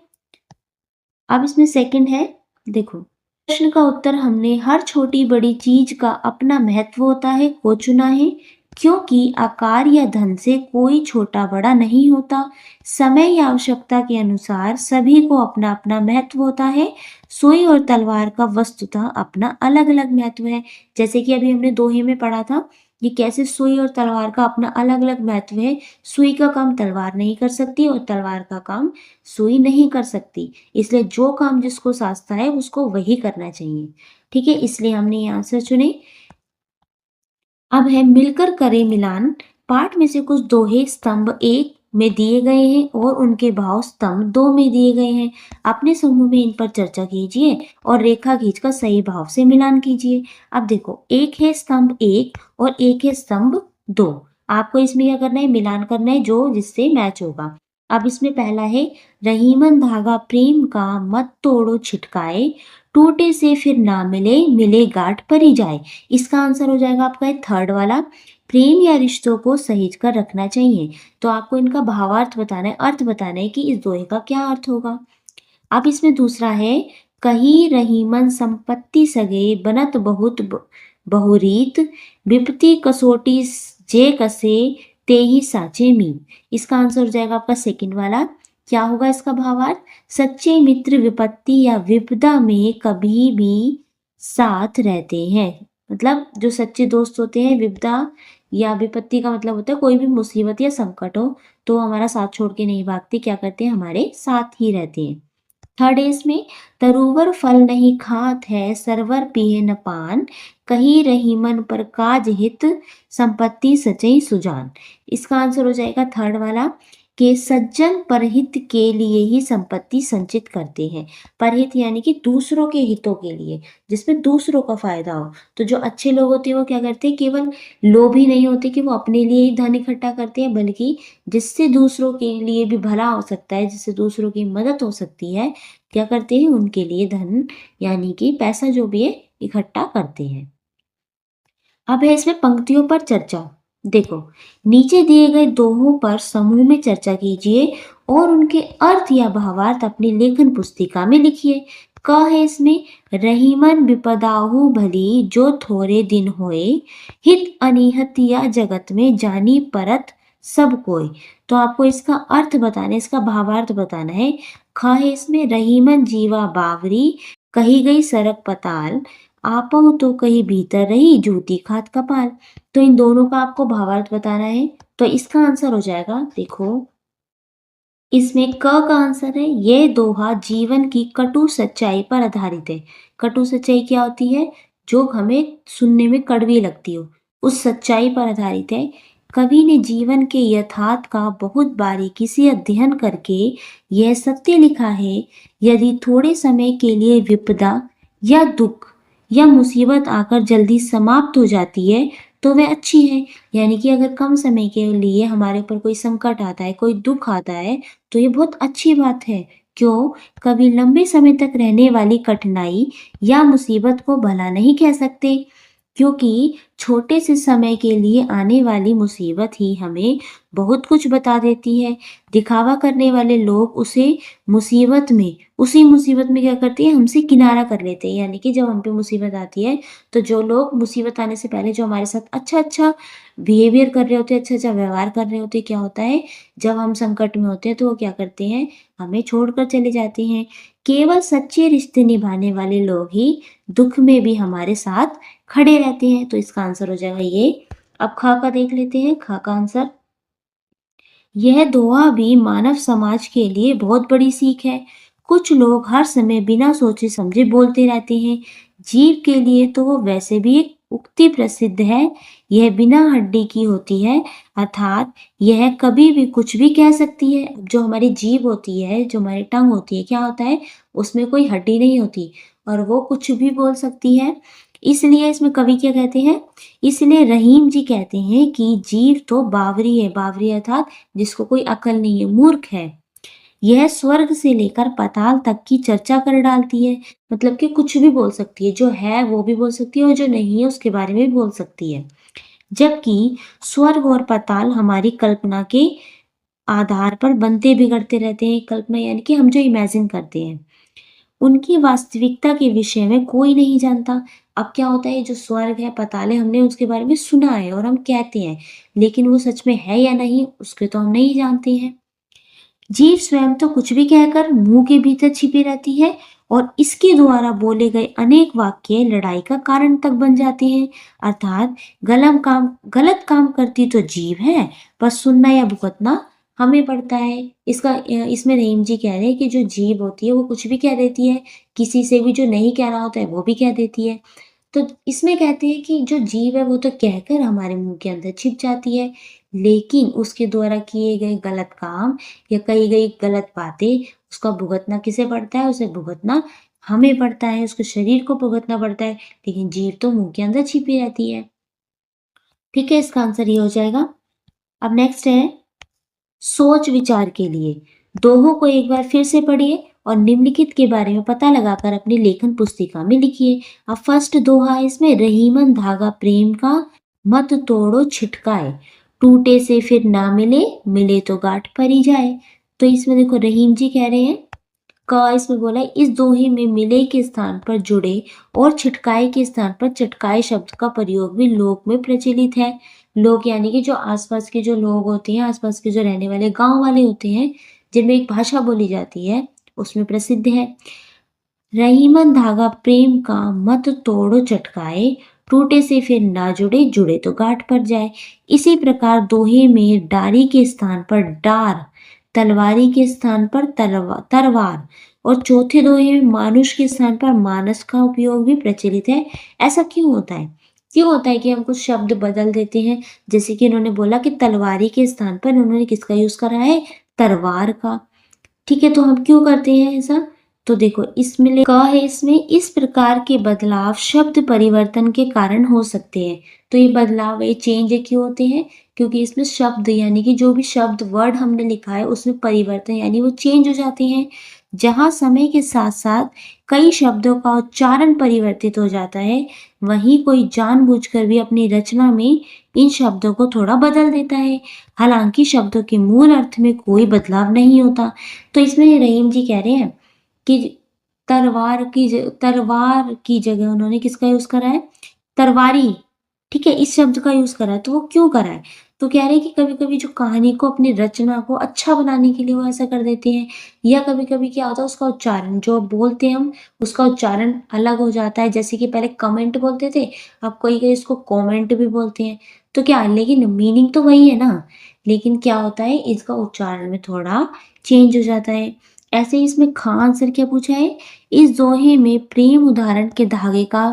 अब इसमें सेकंड है, देखो, प्रश्न का उत्तर हमने हर छोटी बड़ी चीज का अपना महत्व होता है को चुना है, क्योंकि आकार या धन से कोई छोटा बड़ा नहीं होता। समय या आवश्यकता के अनुसार सभी को अपना अपना महत्व होता है। सुई और तलवार का वस्तुतः अपना अलग अलग महत्व है। जैसे कि अभी हमने दोहे में पढ़ा था, ये कैसे सुई और तलवार का अपना अलग अलग महत्व है। सुई का काम तलवार नहीं कर सकती और तलवार का काम सुई नहीं कर सकती, इसलिए जो काम जिसको साजता है उसको वही करना चाहिए। ठीक है, इसलिए हमने ये आंसर चुने। अब है मिलकर करें मिलान। पाठ में से कुछ दोहे स्तंभ 1 में दिए गए हैं और उनके भाव स्तंभ 2 में दिए गए हैं। अपने समूह में इन पर चर्चा कीजिए और रेखा खींचकर सही भाव से मिलान कीजिए। अब देखो, एक है स्तंभ 1 और एक है स्तंभ 2। आपको इसमें क्या करना है, मिलान करना है जो जिससे मैच होगा। अब इसमें पहला है, रहीमन धागा प्रेम का मत तोड़ो छिटकाए, टूटे से फिर ना मिले मिले गांठ परी जाए। इसका आंसर हो जाएगा आपका थर्ड वाला, प्रेम या रिश्तों को सहेज कर रखना चाहिए। तो आपको इनका भावार्थ बताना है, अर्थ बताना है कि इस दोहे का क्या अर्थ होगा। अब इसमें दूसरा है, कही रहीमन संपत्ति सगे बनत बहुत बहुरीत, विपत्ति कसोटी जे कसे ते ही साचे मी। इसका आंसर हो जाएगा आपका सेकंड वाला। क्या होगा इसका भावार्थ, सच्चे मित्र विपत्ति या विपदा में कभी भी साथ रहते हैं। मतलब जो सच्चे दोस्त होते हैं, विपदा या विपत्ति का मतलब होता है कोई भी मुसीबत या संकट हो तो हमारा साथ छोड़ के नहीं भागते, क्या करते हैं, हमारे साथ ही रहते हैं। थर्ड है इसमें, तरुवर फल नहीं खात है सरवर पिए न पान, कही रहीमन पर काज हित संपत्ति सचई सुजान। इसका आंसर हो जाएगा थर्ड वाला, के सज्जन परहित के लिए ही संपत्ति संचित करते हैं। परहित यानी कि दूसरों के हितों के लिए, जिसमें दूसरों का फायदा हो। तो जो अच्छे लोग होते हैं वो क्या करते हैं, केवल लोभी नहीं होते कि वो अपने लिए ही धन इकट्ठा करते हैं, बल्कि जिससे दूसरों के लिए भी भला हो सकता है, जिससे दूसरों की मदद हो सकती है, क्या करते हैं, उनके लिए धन यानी कि पैसा जो भी है इकट्ठा करते हैं। अब है इसमें पंक्तियों पर चर्चा। देखो, नीचे दिए गए दोहों पर समूह में चर्चा कीजिए और उनके अर्थ या भावार्थ अपनी लेखन पुस्तिका में लिखिए। क है इसमें, रहीमन विपदाहु भली जो थोड़े दिन होए, हित अनिहत या जगत में जानी परत सब कोई। तो आपको इसका अर्थ बताना है, इसका भावार्थ बताना है। ख है इसमें, रहीमन जीवा बावरी कही गई सरक पताल, आपहु तो कहीं भीतर रही जूती खात कपाल। तो इन दोनों का आपको भावार्थ बताना है। तो इसका आंसर हो जाएगा, देखो इसमें क का आंसर है, यह दोहा जीवन की कटु सच्चाई पर आधारित है। कटु सच्चाई क्या होती है, जो हमें सुनने में कड़वी लगती हो, उस सच्चाई पर आधारित है। कवि ने जीवन के यथार्थ का बहुत बारीकी से अध्ययन करके यह सत्य लिखा है, यदि थोड़े समय के लिए विपदा या दुख या मुसीबत आकर जल्दी समाप्त हो जाती है तो वह अच्छी है। यानी कि अगर कम समय के लिए हमारे ऊपर कोई संकट आता है, कोई दुख आता है, तो ये बहुत अच्छी बात है। क्यों? कभी लंबे समय तक रहने वाली कठिनाई या मुसीबत को भला नहीं कह सकते, क्योंकि छोटे से समय के लिए आने वाली मुसीबत ही हमें बहुत कुछ बता देती है। दिखावा करने वाले लोग उसी मुसीबत में क्या करते हैं, हमसे किनारा कर लेते हैं। यानी कि जब हम पे मुसीबत आती है, तो जो लोग मुसीबत आने से पहले जो हमारे साथ अच्छा-अच्छा बिहेवियर कर रहे होते हैं, अच्छा-अच्छा व्यवहार कर रहे होते हैं, क्या होता है, जब हम संकट में होते हैं तो वो क्या करते हैं, हमें छोड़कर चले जाते हैं। केवल सच्चे रिश्ते निभाने वाले लोग ही दुख में भी हमारे साथ खड़े रहते हैं। तो इसका आंसर हो जाएगा ये। अब ख का देख लेते हैं, ख का आंसर, यह दोहा भी मानव समाज के लिए बहुत बड़ी सीख है। कुछ लोग हर समय बिना सोचे समझे बोलते रहते हैं। जीव के लिए तो वो वैसे भी एक उक्ति प्रसिद्ध है, यह बिना हड्डी की होती है, अर्थात यह कभी भी कुछ भी कह सकती है। जो हमारी जीभ होती है, जो हमारी टंग होती है, क्या होता है, उसमें कोई हड्डी नहीं होती और वो कुछ भी बोल सकती है। इसलिए इसमें कवि क्या कहते हैं, इसलिए रहीम जी कहते हैं कि जीव तो बावरी है। बावरी अर्थात जिसको कोई अकल नहीं है, मूर्ख है। यह स्वर्ग से लेकर पाताल तक की चर्चा कर डालती है। मतलब कि कुछ भी बोल सकती है, जो है वो भी बोल सकती है और जो नहीं है उसके बारे में भी बोल सकती है। जबकि स्वर्ग और पाताल हमारी कल्पना के आधार पर बनते बिगड़ते रहते हैं। कल्पना यानी कि हम जो इमेजिन करते हैं, उनकी वास्तविकता के विषय में कोई नहीं जानता। अब क्या होता है, जो स्वर्ग है, पाताल है, हमने उसके बारे में सुना है और हम कहते हैं, लेकिन वो सच में है या नहीं उसके तो हम नहीं जानते हैं। जीव स्वयं तो कुछ भी कहकर मुंह के भीतर छिपी रहती है और इसके द्वारा बोले गए अनेक वाक्य लड़ाई का कारण तक बन जाते हैं। अर्थात गलत काम करती तो जीव है, पर सुनना या भुगतना हमें पड़ता है। इसमें रहीम जी कह रहे हैं कि जो जीव होती है वो कुछ भी कह देती है, किसी से भी जो नहीं कहना होता है वो भी कह देती है। तो इसमें कहते हैं कि जो जीव है वो तो कहकर हमारे मुंह के अंदर छिप जाती है, लेकिन उसके द्वारा किए गए गलत काम या कही गई गलत बातें, उसका भुगतना किसे पड़ता है, उसे भुगतना हमें पड़ता है, उसके शरीर को भुगतना पड़ता है, लेकिन जीव तो मुंह के अंदर छिपी रहती है। ठीक है, इसका आंसर ये हो जाएगा। अब नेक्स्ट है सोच विचार के लिए। दोहों को एक बार फिर से पढ़िए और निम्नलिखित के बारे में पता लगाकर अपनी लेखन पुस्तिका में लिखिए। अब फर्स्ट दोहा है इसमें, रहीमन धागा प्रेम का मत तोड़ो छिटकाए, टूटे से फिर ना मिले, मिले तो गांठ परी जाए। तो इसमें देखो रहीम जी कह रहे हैं, क इसमें बोला है, इस दोहे में मिले के स्थान पर जुड़े और छिटकाए के स्थान पर चटकाए शब्द का प्रयोग भी लोक में प्रचलित है। लोग यानी कि जो आसपास के जो लोग होते हैं, आसपास के जो रहने वाले गांव वाले होते हैं, जिनमें एक भाषा बोली जाती है, उसमें प्रसिद्ध है। रहीमन धागा प्रेम का मत तोड़ो चटकाए, टूटे से फिर ना जुड़े, जुड़े तो गांठ पर जाए। इसी प्रकार दोहे में डारी के स्थान पर डार, तलवारी के स्थान पर तरवार और चौथे दोहे में मानुष के स्थान पर मानस का उपयोग भी प्रचलित है। ऐसा क्यों होता है? क्यों होता है कि हम कुछ शब्द बदल देते हैं? जैसे कि इन्होंने बोला कि तलवारी के स्थान पर उन्होंने किसका यूज करा है, तरवार का। ठीक है, तो हम क्यों करते हैं ऐसा? तो देखो इसमें क है, इसमें इस प्रकार के बदलाव शब्द परिवर्तन के कारण हो सकते हैं। तो ये बदलाव, ये चेंज क्यों होते हैं? क्योंकि इसमें शब्द यानी कि जो भी शब्द वर्ड हमने लिखा है उसमें परिवर्तन यानी वो चेंज हो जाते हैं। जहाँ समय के साथ साथ कई शब्दों का उच्चारण परिवर्तित हो जाता है, वहीं कोई जानबूझकर भी अपनी रचना में इन शब्दों को थोड़ा बदल देता है। हालांकि शब्दों के मूल अर्थ में कोई बदलाव नहीं होता। तो इसमें रहीम जी कह रहे हैं कि तलवार की जगह उन्होंने किसका यूज करा है? तरवारी। ठीक है, इस शब्द का यूज करा है। तो वो क्यों करा है? तो कह रहे हैं कि कभी कभी जो कहानी को, अपनी रचना को अच्छा बनाने के लिए वो ऐसा कर देते हैं, या कभी कभी क्या होता है उसका उच्चारण जो बोलते हैं हम, उसका उच्चारण अलग हो जाता है। जैसे कि पहले कमेंट बोलते थे, अब कोई कोई इसको कमेंट भी बोलते हैं। तो क्या, लेकिन मीनिंग तो वही है ना, लेकिन क्या होता है इसका उच्चारण में थोड़ा चेंज हो जाता है। ऐसे ही इसमें खां आंसर क्या पूछा है? इस दोहे में प्रेम उदाहरण के धागे का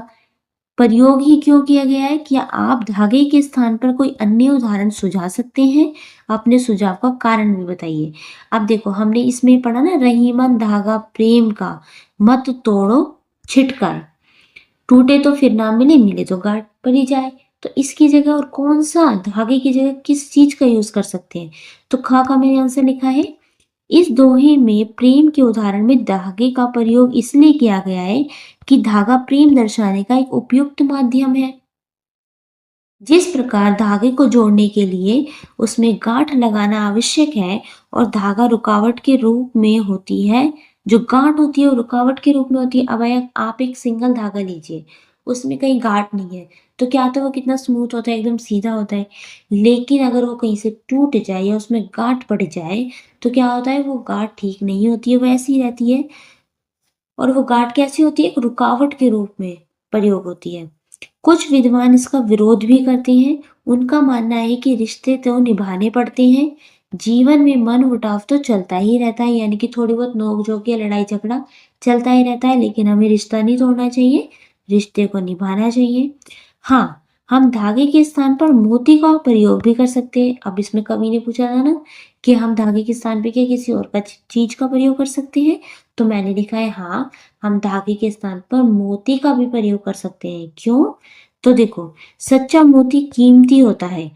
प्रयोग ही क्यों किया गया है? क्या आप धागे के स्थान पर कोई अन्य उदाहरण सुझा सकते हैं? अपने सुझाव का कारण भी बताइए। अब देखो हमने इसमें पढ़ा ना, रहीमन धागा प्रेम का, मत तोड़ो छिटकर, टूटे तो फिर ना मिले, मिले तो गांठ पड़ी जाए। तो इसकी जगह और कौन सा, धागे की जगह किस चीज का यूज कर सकते हैं? तो खा का मैंने आंसर लिखा है, इस दोहे में प्रेम के उदाहरण में धागे का प्रयोग इसलिए किया गया है कि धागा प्रेम दर्शाने का एक उपयुक्त माध्यम है। जिस प्रकार धागे को जोड़ने के लिए उसमें गांठ लगाना आवश्यक है और धागा रुकावट के रूप में होती है, जो गांठ होती है वो रुकावट के रूप में होती है। अब आप एक सिंगल धागा लीजिए, उसमें कहीं गांठ नहीं है, तो क्या होता है वो कितना स्मूथ होता है, एकदम सीधा होता है। लेकिन अगर वो कहीं से टूट जाए या उसमें गांठ पड़ जाए, तो क्या होता है वो गांठ ठीक नहीं होती है, वो ऐसी रहती है। और वो गांठ कैसी होती है? एक रुकावट के रूप में प्रयोग होती है। कुछ विद्वान इसका विरोध भी करते हैं। उनका मानना है कि रिश्ते तो निभाने पड़ते हैं, जीवन में मनमुटाव तो चलता ही रहता है, यानी कि थोड़ी बहुत नोक-झोंक या लड़ाई झगड़ा चलता ही रहता है, लेकिन हमें रिश्ता नहीं तोड़ना चाहिए, रिश्ते को निभाना चाहिए। हाँ, हम धागे के स्थान पर मोती का प्रयोग भी कर सकते हैं। अब इसमें कवि ने पूछा था ना कि हम धागे के स्थान पे क्या किसी और का चीज का प्रयोग कर सकते हैं? तो मैंने लिखा है हाँ, हम धागे के स्थान पर मोती का भी प्रयोग कर सकते हैं। क्यों? तो देखो, सच्चा मोती कीमती होता है,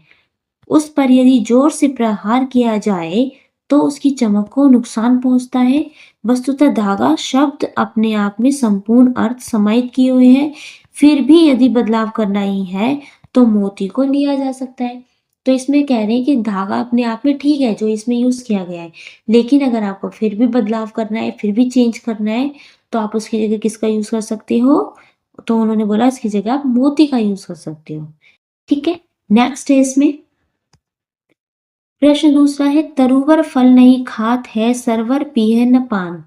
उस पर यदि जोर से प्रहार किया जाए तो उसकी चमक को नुकसान पहुंचता है। वस्तुतः धागा शब्द अपने आप में संपूर्ण अर्थ समाहित किए हुए हैं, फिर भी यदि बदलाव करना ही है तो मोती को लिया जा सकता है। तो इसमें कह रहे हैं कि धागा अपने आप में ठीक है जो इसमें यूज किया गया है, लेकिन अगर आपको फिर भी बदलाव करना है, फिर भी चेंज करना है, तो आप उसकी जगह किसका यूज कर सकते हो? तो उन्होंने बोला इसकी जगह आप मोती का यूज कर सकते हो। ठीक है, नेक्स्ट है इसमें प्रश्न दूसरा है, तरुवर फल नहीं खात है, सरवर पिए न पान।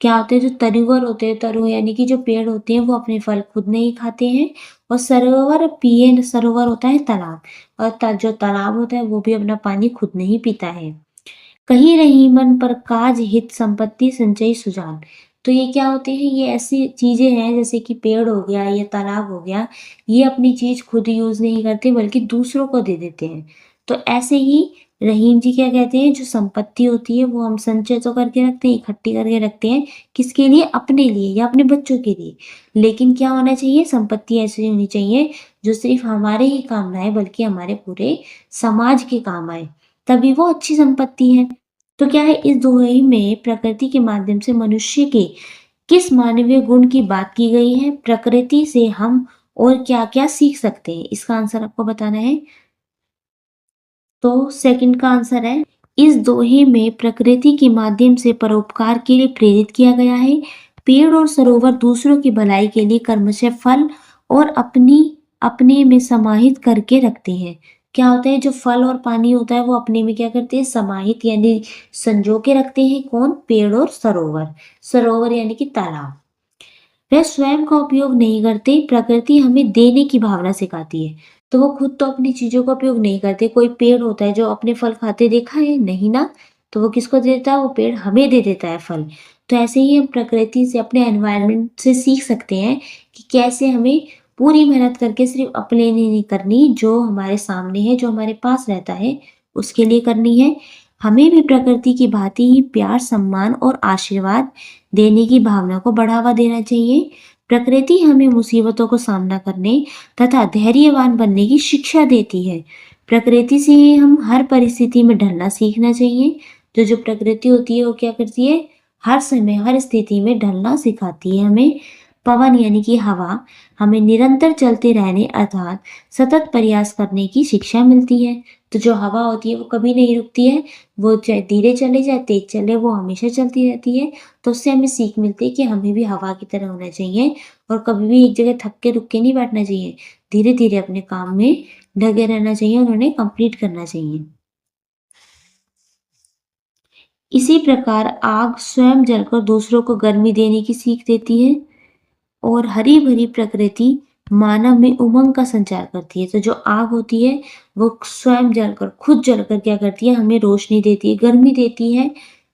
क्या होते हैं? जो तरुवर होते हैं, तरु यानी कि जो पेड़ होते हैं वो अपने फल खुद नहीं खाते हैं, और सरोवर पिए, सरोवर होता है तालाब, और जो तालाब होता है वो भी अपना पानी खुद नहीं पीता है। कहीं रही मन पर काज हित संपत्ति संचयी सुजान। तो ये क्या होते हैं? ये ऐसी चीजें हैं जैसे कि पेड़ हो गया या तालाब हो गया, ये अपनी चीज खुद यूज नहीं करते बल्कि दूसरों को दे देते हैं। तो ऐसे ही रहीम जी क्या कहते हैं, जो संपत्ति होती है वो हम संचय तो करके रखते हैं, इकट्ठी करके रखते हैं, किसके लिए? अपने लिए या अपने बच्चों के लिए। लेकिन क्या होना चाहिए? संपत्ति ऐसी होनी चाहिए जो सिर्फ हमारे ही काम ना आए बल्कि हमारे पूरे समाज के काम आए, तभी वो अच्छी संपत्ति है। तो क्या है, इस दोहे में प्रकृति के माध्यम से मनुष्य के किस मानवीय गुण की बात की गई है? प्रकृति से हम और क्या क्या सीख सकते हैं? इसका आंसर आपको बताना है। तो सेकंड का आंसर है, इस दोहे में प्रकृति के माध्यम से परोपकार के लिए प्रेरित किया गया है। पेड़ और सरोवर दूसरों की भलाई के लिए कर्मशः फल और अपनी अपने में समाहित करके रखते हैं। क्या होता है? जो फल और पानी होता है वो अपने में क्या करते हैं? समाहित यानी संजो के रखते हैं। कौन? पेड़ और सरोवर। सरोवर यानी कि तालाब। वह स्वयं का उपयोग नहीं करते, प्रकृति हमें देने की भावना सिखाती है। तो वो खुद तो अपनी चीजों का उपयोग नहीं करते। कोई पेड़ होता है जो अपने फल खाते देखा है? नहीं ना। तो वो किसको देता है? वो पेड़ हमें दे देता है फल। तो ऐसे ही हम प्रकृति से, अपने एनवायरनमेंट से सीख सकते हैं कि कैसे हमें पूरी मेहनत करके सिर्फ अपने लिए नहीं करनी, जो हमारे सामने है, जो हमारे पास रहता है, उसके लिए करनी है। हमें भी प्रकृति की भांति ही प्यार, सम्मान और आशीर्वाद देने की भावना को बढ़ावा देना चाहिए। प्रकृति हमें मुसीबतों को सामना करने तथा धैर्यवान बनने की शिक्षा देती है। प्रकृति से ही हम हर परिस्थिति में ढलना सीखना चाहिए। तो जो प्रकृति होती है वो क्या करती है, हर समय हर स्थिति में ढलना सिखाती है हमें। पवन यानी कि हवा हमें निरंतर चलते रहने अर्थात सतत प्रयास करने की शिक्षा मिलती है। तो जो हवा होती है वो कभी नहीं रुकती है, वो चाहे धीरे चले चाहे तेज चले, वो हमेशा चलती रहती है। तो उससे हमें सीख मिलती है कि हमें भी हवा की तरह होना चाहिए और कभी भी एक जगह थक के रुक के नहीं बैठना चाहिए। धीरे धीरे अपने काम में लगे रहना चाहिए और उन्हें कंप्लीट करना चाहिए। इसी प्रकार आग स्वयं जलकर दूसरों को गर्मी देने की सीख देती है और हरी भरी प्रकृति मानव में उमंग का संचार करती है। तो जो आग होती है वो स्वयं जलकर खुद जलकर क्या करती है, हमें रोशनी देती है, गर्मी देती है।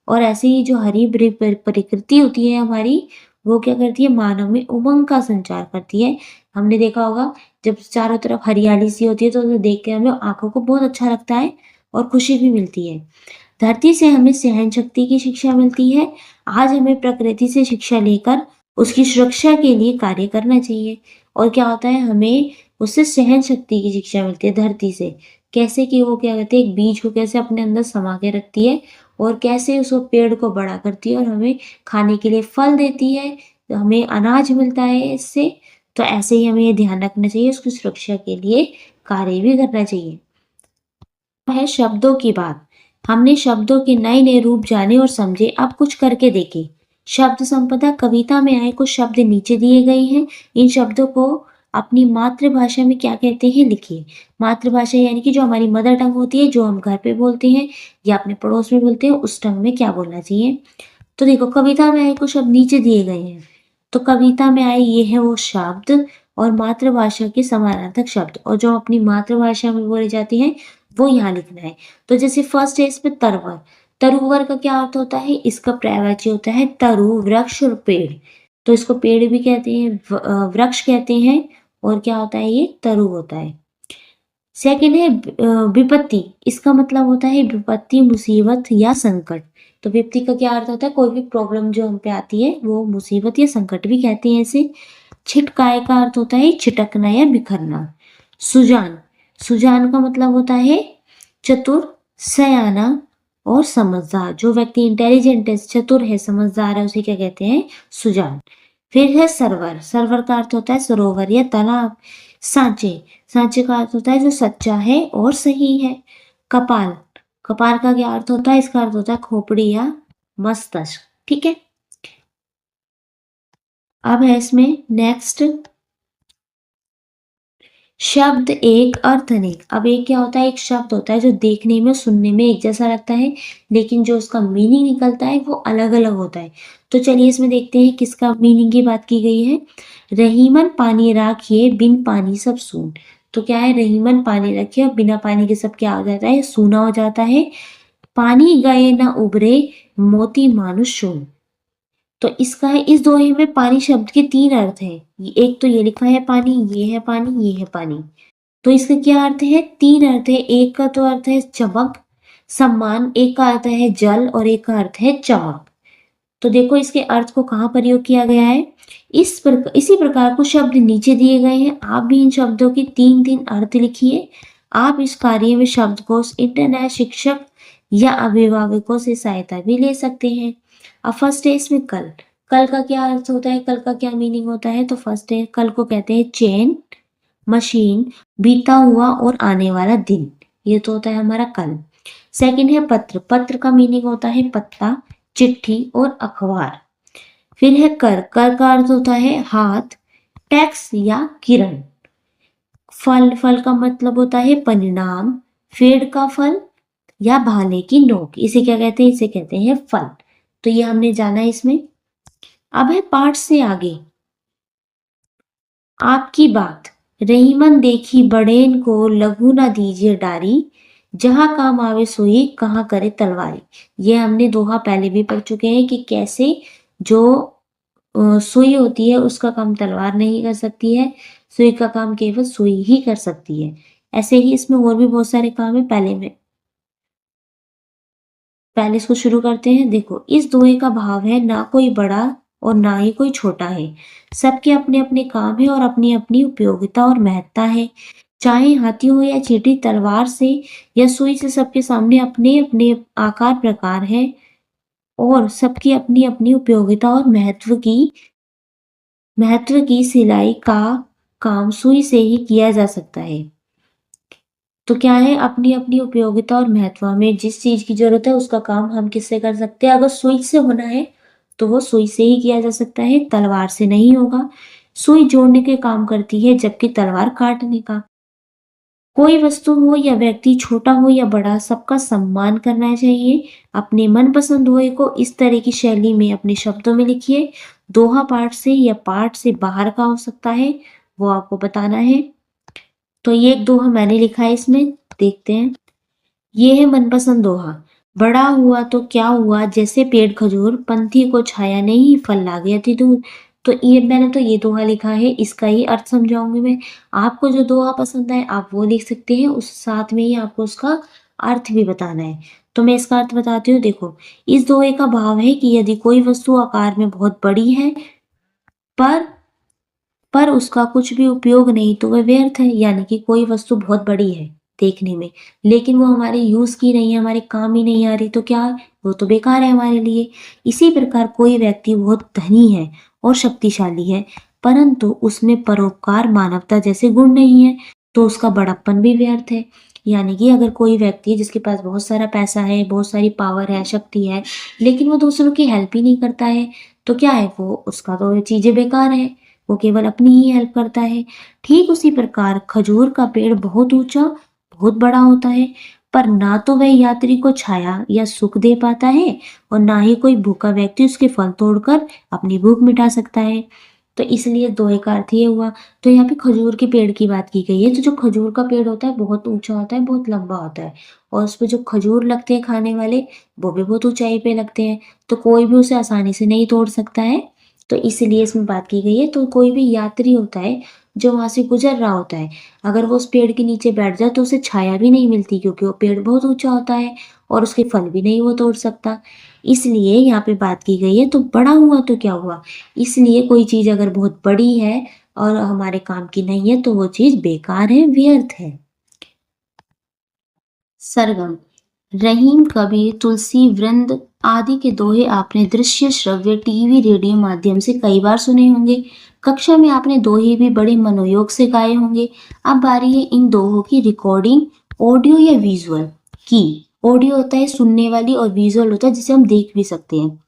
और ऐसे ही जो हरी भरी प्रकृति होती है हमारी, वो क्या करती है, मानव में उमंग का संचार करती है। हमने देखा होगा जब चारों तरफ हरियाली सी होती है तो उसे देख के हमें आंखों को बहुत अच्छा लगता है और खुशी भी मिलती है। धरती से हमें सहन शक्ति की शिक्षा मिलती है। आज हमें प्रकृति से शिक्षा लेकर उसकी सुरक्षा के लिए कार्य करना चाहिए। और क्या होता है, हमें उससे सहन शक्ति की शिक्षा मिलती है धरती से। कैसे कि वो क्या कहते हैं, एक बीज को कैसे अपने अंदर समा के रखती है और कैसे उस पेड़ को बड़ा करती है और हमें खाने के लिए फल देती है, तो हमें अनाज मिलता है इससे। तो ऐसे ही हमें ये ध्यान रखना चाहिए, उसकी सुरक्षा के लिए कार्य भी करना चाहिए। है शब्दों की बात। हमने शब्दों के नए नए रूप जाने और समझे, अब कुछ करके देखें। शब्द संपदा कविता में आए कुछ शब्द नीचे दिए गए हैं। इन शब्दों को अपनी मातृभाषा में क्या कहते हैं लिखिए। मातृभाषा यानी कि जो हमारी मदर टंग होती है, जो हम घर पे बोलते हैं या अपने पड़ोस में बोलते हैं, उस टंग में क्या बोलना चाहिए। तो देखो, कविता में आए कुछ शब्द नीचे दिए गए हैं। तो कविता में आए ये है वो शब्द और मातृभाषा के समानार्थक शब्द, और जो अपनी मातृभाषा में बोले जाते हैं वो यहाँ लिखना है। तो जैसे फर्स्ट है इसमें तरवर। तरुवर का क्या अर्थ होता है, इसका पर्यायवाची होता है तरु, वृक्ष और पेड़। तो इसको पेड़ भी कहते हैं, वृक्ष कहते हैं, और क्या होता है, ये तरु होता है। सेकंड है विपत्ति। इसका मतलब होता है विपत्ति, मुसीबत या संकट। तो विपत्ति का क्या अर्थ होता है, कोई भी प्रॉब्लम जो हम पे आती है वो मुसीबत या संकट भी कहते हैं इसे। छिटकाए का अर्थ होता है छिटकना या बिखरना। सुजान। सुजान का मतलब होता है चतुर, सयाना और समझदार। जो व्यक्ति इंटेलिजेंट है, चतुर है, समझदार है, उसे क्या कहते हैं, सुजान। फिर है सरवर। सरवर का अर्थ होता है सरोवर या तालाब। सांचे। सांचे का अर्थ होता है जो सच्चा है और सही है। कपाल। कपाल का क्या अर्थ होता है, इसका अर्थ होता है खोपड़ी या मस्तिष्क। ठीक है। अब है इसमें नेक्स्ट, शब्द एक अर्थ अनेक। अब एक क्या होता है, एक शब्द होता है जो देखने में सुनने में एक जैसा लगता है, लेकिन जो उसका मीनिंग निकलता है वो अलग अलग होता है। तो चलिए इसमें देखते हैं किसका मीनिंग की बात की गई है। रहीमन पानी राखिए, बिन पानी सब सून। तो क्या है, रहीमन पानी रखिए और बिना पानी के सब क्या हो जाता है, सूना हो जाता है। पानी गए न उबरे, मोती मानुष शून। तो इसका है, इस दोहे में पानी शब्द के तीन अर्थ हैं। एक तो ये लिखा है पानी, ये है पानी, ये है पानी। तो इसका क्या अर्थ है, तीन अर्थ है। एक का तो अर्थ है चमक, सम्मान, एक का अर्थ है जल और एक का अर्थ है चमक। तो देखो इसके अर्थ को कहाँ प्रयोग किया गया है। इसी प्रकार कुछ शब्द नीचे दिए गए हैं। आप भी इन शब्दों के तीन तीन अर्थ लिखिए। आप इस कार्य में शब्दकोश, इंटरनेट, शिक्षक या अभिभावकों से सहायता भी ले सकते हैं। अब फर्स्ट है इसमें कल। कल का क्या अर्थ होता है, कल का क्या मीनिंग होता है। तो फर्स्ट है, कल को कहते हैं चैन, मशीन, बीता हुआ और आने वाला दिन। ये तो होता है हमारा कल। सेकंड है पत्र। पत्र का मीनिंग होता है पत्ता, चिट्ठी और अखबार। फिर है कर। कर का अर्थ होता है हाथ, टैक्स या किरण। फल। फल का मतलब होता है परिणाम, पेड़ का फल या भाले की नोक। इसे क्या कहते हैं, इसे कहते हैं फल। तो ये हमने जाना है इसमें। अब है पाठ से आगे। आपकी बात। रहीमन देखी बड़ेन को, लघु ना दीजिए डारी, जहां काम आवे सोई, कहाँ करे तलवारी। ये हमने दोहा पहले भी पढ़ चुके हैं कि कैसे जो सुई होती है उसका काम तलवार नहीं कर सकती है, सुई का काम केवल सुई ही कर सकती है। ऐसे ही इसमें और भी बहुत सारे काम है, पहले में पहले इसको शुरू करते हैं। देखो, इस दोहे का भाव है ना कोई बड़ा और ना ही कोई छोटा है। सबके अपने अपने काम है और अपनी अपनी उपयोगिता और महत्ता है। चाहे हाथी हो या चींटी, तलवार से या सुई से, सबके सामने अपने अपने आकार प्रकार है और सबकी अपनी अपनी उपयोगिता और महत्व की सिलाई का काम सुई से ही किया जा सकता है। तो क्या है, अपनी अपनी उपयोगिता और महत्व, हमें जिस चीज की जरूरत है उसका काम हम किससे कर सकते हैं। अगर सुई से होना है तो वो सुई से ही किया जा सकता है, तलवार से नहीं होगा। सुई जोड़ने के काम करती है जबकि तलवार काटने का। कोई वस्तु हो या व्यक्ति, छोटा हो या बड़ा, सबका सम्मान करना चाहिए। अपने मनपसंद दोहे को इस तरह की शैली में अपने शब्दों में लिखिए। दोहा पाठ से या पाठ से बाहर का हो सकता है, वो आपको बताना है। तो ये एक दोहा मैंने लिखा है, इसमें देखते हैं। ये है मनपसंद दोहा। बड़ा हुआ तो क्या हुआ, जैसे पेड़ खजूर, पंथी को छाया नहीं, फल लागे अति दूर। तो ये मैंने तो ये दोहा लिखा है, इसका ही अर्थ समझाऊंगी मैं। आपको जो दोहा पसंद है आप वो लिख सकते हैं, उस साथ में ही आपको उसका अर्थ भी बताना है। तो मैं इसका अर्थ बताती हूँ। देखो, इस दोहे का भाव है कि यदि कोई वस्तु आकार में बहुत बड़ी है पर उसका कुछ भी उपयोग नहीं तो वह व्यर्थ है। यानी कि कोई वस्तु बहुत बड़ी है देखने में, लेकिन वो हमारे यूज की नहीं है, हमारे काम ही नहीं आ रही, तो क्या है, वो तो बेकार है हमारे लिए। इसी प्रकार कोई व्यक्ति बहुत धनी है और शक्तिशाली है, परंतु उसमें परोपकार, मानवता जैसे गुण नहीं है, तो उसका बड़प्पन भी व्यर्थ है। यानी कि अगर कोई व्यक्ति है जिसके पास बहुत सारा पैसा है, बहुत सारी पावर है, शक्ति है, लेकिन वो दूसरों की हेल्प ही नहीं करता है, तो क्या है, वो उसका तो ये चीजें बेकार है, वो केवल अपनी ही हेल्प करता है। ठीक उसी प्रकार खजूर का पेड़ बहुत ऊंचा, बहुत बड़ा होता है, पर ना तो वह यात्री को छाया या सुख दे पाता है और ना ही कोई भूखा व्यक्ति उसके फल तोड़कर अपनी भूख मिटा सकता है। तो इसलिए दोहे का अर्थ ये हुआ। तो यहाँ पे खजूर के पेड़ की बात की गई है। तो जो खजूर का पेड़ होता है बहुत ऊंचा होता है, बहुत लंबा होता है, और उस पे जो खजूर लगते हैं खाने वाले, वो भी बहुत ऊंचाई पे लगते हैं, तो कोई भी उसे आसानी से नहीं तोड़ सकता है। तो इसलिए इसमें बात की गई है। तो कोई भी यात्री होता है जो वहां से गुजर रहा होता है, अगर वो उस पेड़ के नीचे बैठ जाए तो उसे छाया भी नहीं मिलती, क्योंकि वो पेड़ बहुत ऊंचा होता है और उसके फल भी नहीं वो तोड़ सकता। इसलिए यहाँ पे बात की गई है। तो बड़ा हुआ तो क्या हुआ, इसलिए कोई चीज अगर बहुत बड़ी है और हमारे काम की नहीं है तो वो चीज बेकार है, व्यर्थ है। सरगम। रहीम, कबीर, तुलसी, वृंद आदि के दोहे आपने दृश्य, श्रव्य, टीवी, रेडियो माध्यम से कई बार सुने होंगे। कक्षा में आपने दोहे भी बड़े मनोयोग से गाए होंगे। अब बारी है इन दोहों की रिकॉर्डिंग, ऑडियो या विजुअल की। ऑडियो होता है सुनने वाली और विजुअल होता है जिसे हम देख भी सकते हैं।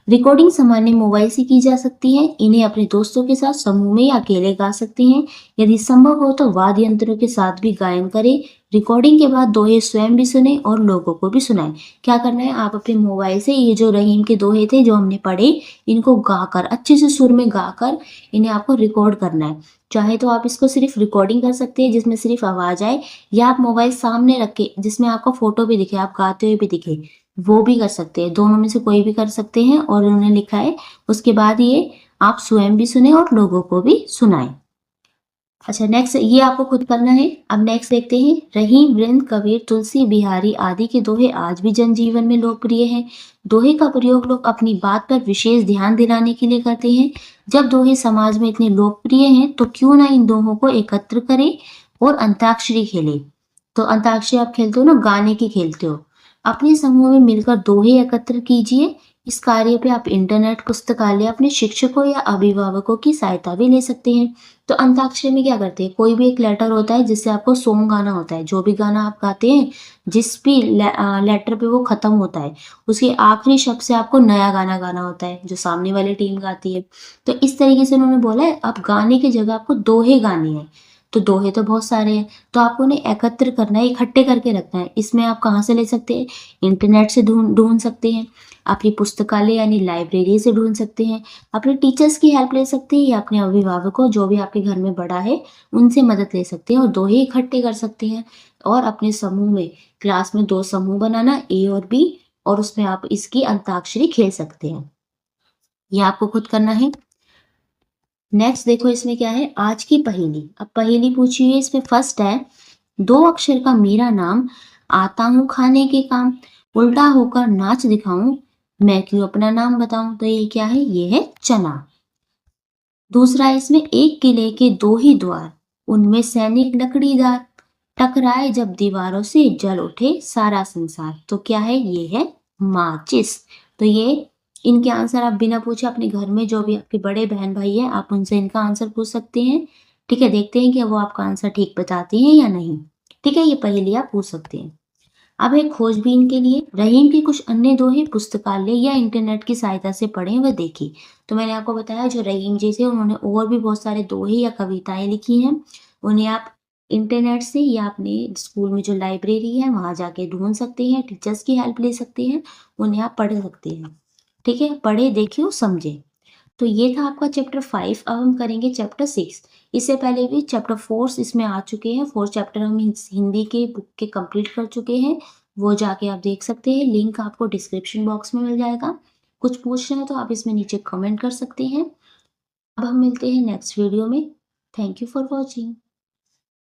रिकॉर्डिंग सामान्य मोबाइल से की जा सकती है। इन्हें अपने दोस्तों के साथ, समूह में या अकेले गा सकते हैं। यदि संभव हो तो वाद्य यंत्रों के साथ भी गायन करें। रिकॉर्डिंग के बाद दोहे स्वयं भी सुने और लोगों को भी सुनाएं। क्या करना है, आप अपने मोबाइल से ये जो रहीम के दोहे थे जो हमने पढ़े, इनको गाकर, अच्छे से सुर में गाकर इन्हें आपको रिकॉर्ड करना है। चाहे तो आप इसको सिर्फ रिकॉर्डिंग कर सकते हैं जिसमें सिर्फ आवाज आए, या आप मोबाइल सामने रख के जिसमें आपका फोटो भी दिखे, आप गाते हुए भी दिखे, वो भी कर सकते हैं। दोनों में से कोई भी कर सकते हैं। और उन्होंने लिखा है उसके बाद ये आप स्वयं भी सुने और लोगों को भी सुनाएं। अच्छा, नेक्स्ट ये आपको खुद करना है। अब नेक्स्ट देखते हैं। रहीम, वृंद, कबीर, तुलसी, बिहारी आदि के दोहे आज भी जनजीवन में लोकप्रिय हैं। दोहे का प्रयोग लोग अपनी बात पर विशेष ध्यान दिलाने के लिए करते हैं। जब दोहे समाज में इतने लोकप्रिय हैं तो क्यों ना इन दोहों को एकत्र करें और अंताक्षरी खेलें। तो अंताक्षरी आप खेलते हो ना, गाने की खेलते हो। अपने समूह में मिलकर दोहे एकत्र कीजिए। इस कार्य पे आप इंटरनेट, पुस्तकालय, अपने शिक्षकों या अभिभावकों की सहायता भी ले सकते हैं। तो अंताक्षरी में क्या करते हैं, कोई भी एक लेटर होता है जिससे आपको सॉन्ग गाना होता है। जो भी गाना आप गाते हैं, जिस भी लेटर पे वो खत्म होता है, उसके आखिरी शब्द से आपको नया गाना गाना होता है जो सामने वाली टीम गाती है। तो इस तरीके से उन्होंने बोला है अब गाने की जगह आपको दोहे गाने हैं। तो दोहे तो बहुत सारे हैं, तो आपको उन्हें एकत्र करना है, इकट्ठे करके रखना है। इसमें आप कहाँ से ले सकते हैं, इंटरनेट से ढूंढ सकते हैं, अपनी पुस्तकालय यानी लाइब्रेरी से ढूंढ सकते हैं, अपने टीचर्स की हेल्प ले सकते हैं, या अपने अभिभावकों, जो भी आपके घर में बड़ा है, उनसे मदद ले सकते हैं और दोहे इकट्ठे कर सकते हैं। और अपने समूह में, क्लास में 2 समूह बनाना, ए और बी, और उसमें आप इसकी अंताक्षरी खेल सकते हैं। ये आपको खुद करना है। नेक्स्ट देखो इसमें क्या है, आज की पहेली। अब पहेली पूछी हुई है, इसमें फर्स्ट है, 2 अक्षर का मेरा नाम, आता हूँ खाने के काम। उल्टा होकर नाच दिखाऊं, मैं क्यों अपना नाम बताऊं। तो ये क्या है, ये है चना। दूसरा इसमें, एक किले के दो ही द्वार, उनमें सैनिक लकड़ीदार, टकराए जब दीवारों से जल उठे सारा संसार। तो क्या है, ये है माचिस। तो ये इनके आंसर आप बिना पूछे अपने घर में जो भी आपके बड़े बहन भाई हैं आप उनसे इनका आंसर पूछ सकते हैं। ठीक है, देखते हैं कि वो आपका आंसर ठीक बताती हैं या नहीं। ठीक है, ये पहेली आप पूछ सकते हैं। अब है खोजबीन के लिए, रहीम की कुछ अन्य दोहे पुस्तकालय या इंटरनेट की सहायता से पढ़ें व देखें। तो मैंने आपको बताया जो रहीम जी थे उन्होंने और भी बहुत सारे दोहे या कविताएं लिखी हैं, उन्हें आप इंटरनेट से या अपने स्कूल में जो लाइब्रेरी है वहां जाके ढूंढ सकते हैं, टीचर्स की हेल्प ले सकते हैं, उन्हें आप पढ़ सकते हैं। ठीक है, पढ़े देखे और समझे। तो ये था आपका चैप्टर 5। अब हम करेंगे चैप्टर 6। इससे पहले भी चैप्टर 4 इसमें आ चुके हैं। 4 चैप्टर हम हिंदी के बुक के कंप्लीट कर चुके हैं, वो जाके आप देख सकते हैं। लिंक आपको डिस्क्रिप्शन बॉक्स में मिल जाएगा। कुछ पूछना है तो आप इसमें नीचे कमेंट कर सकते हैं। अब हम मिलते हैं नेक्स्ट वीडियो में। Thank you for watching.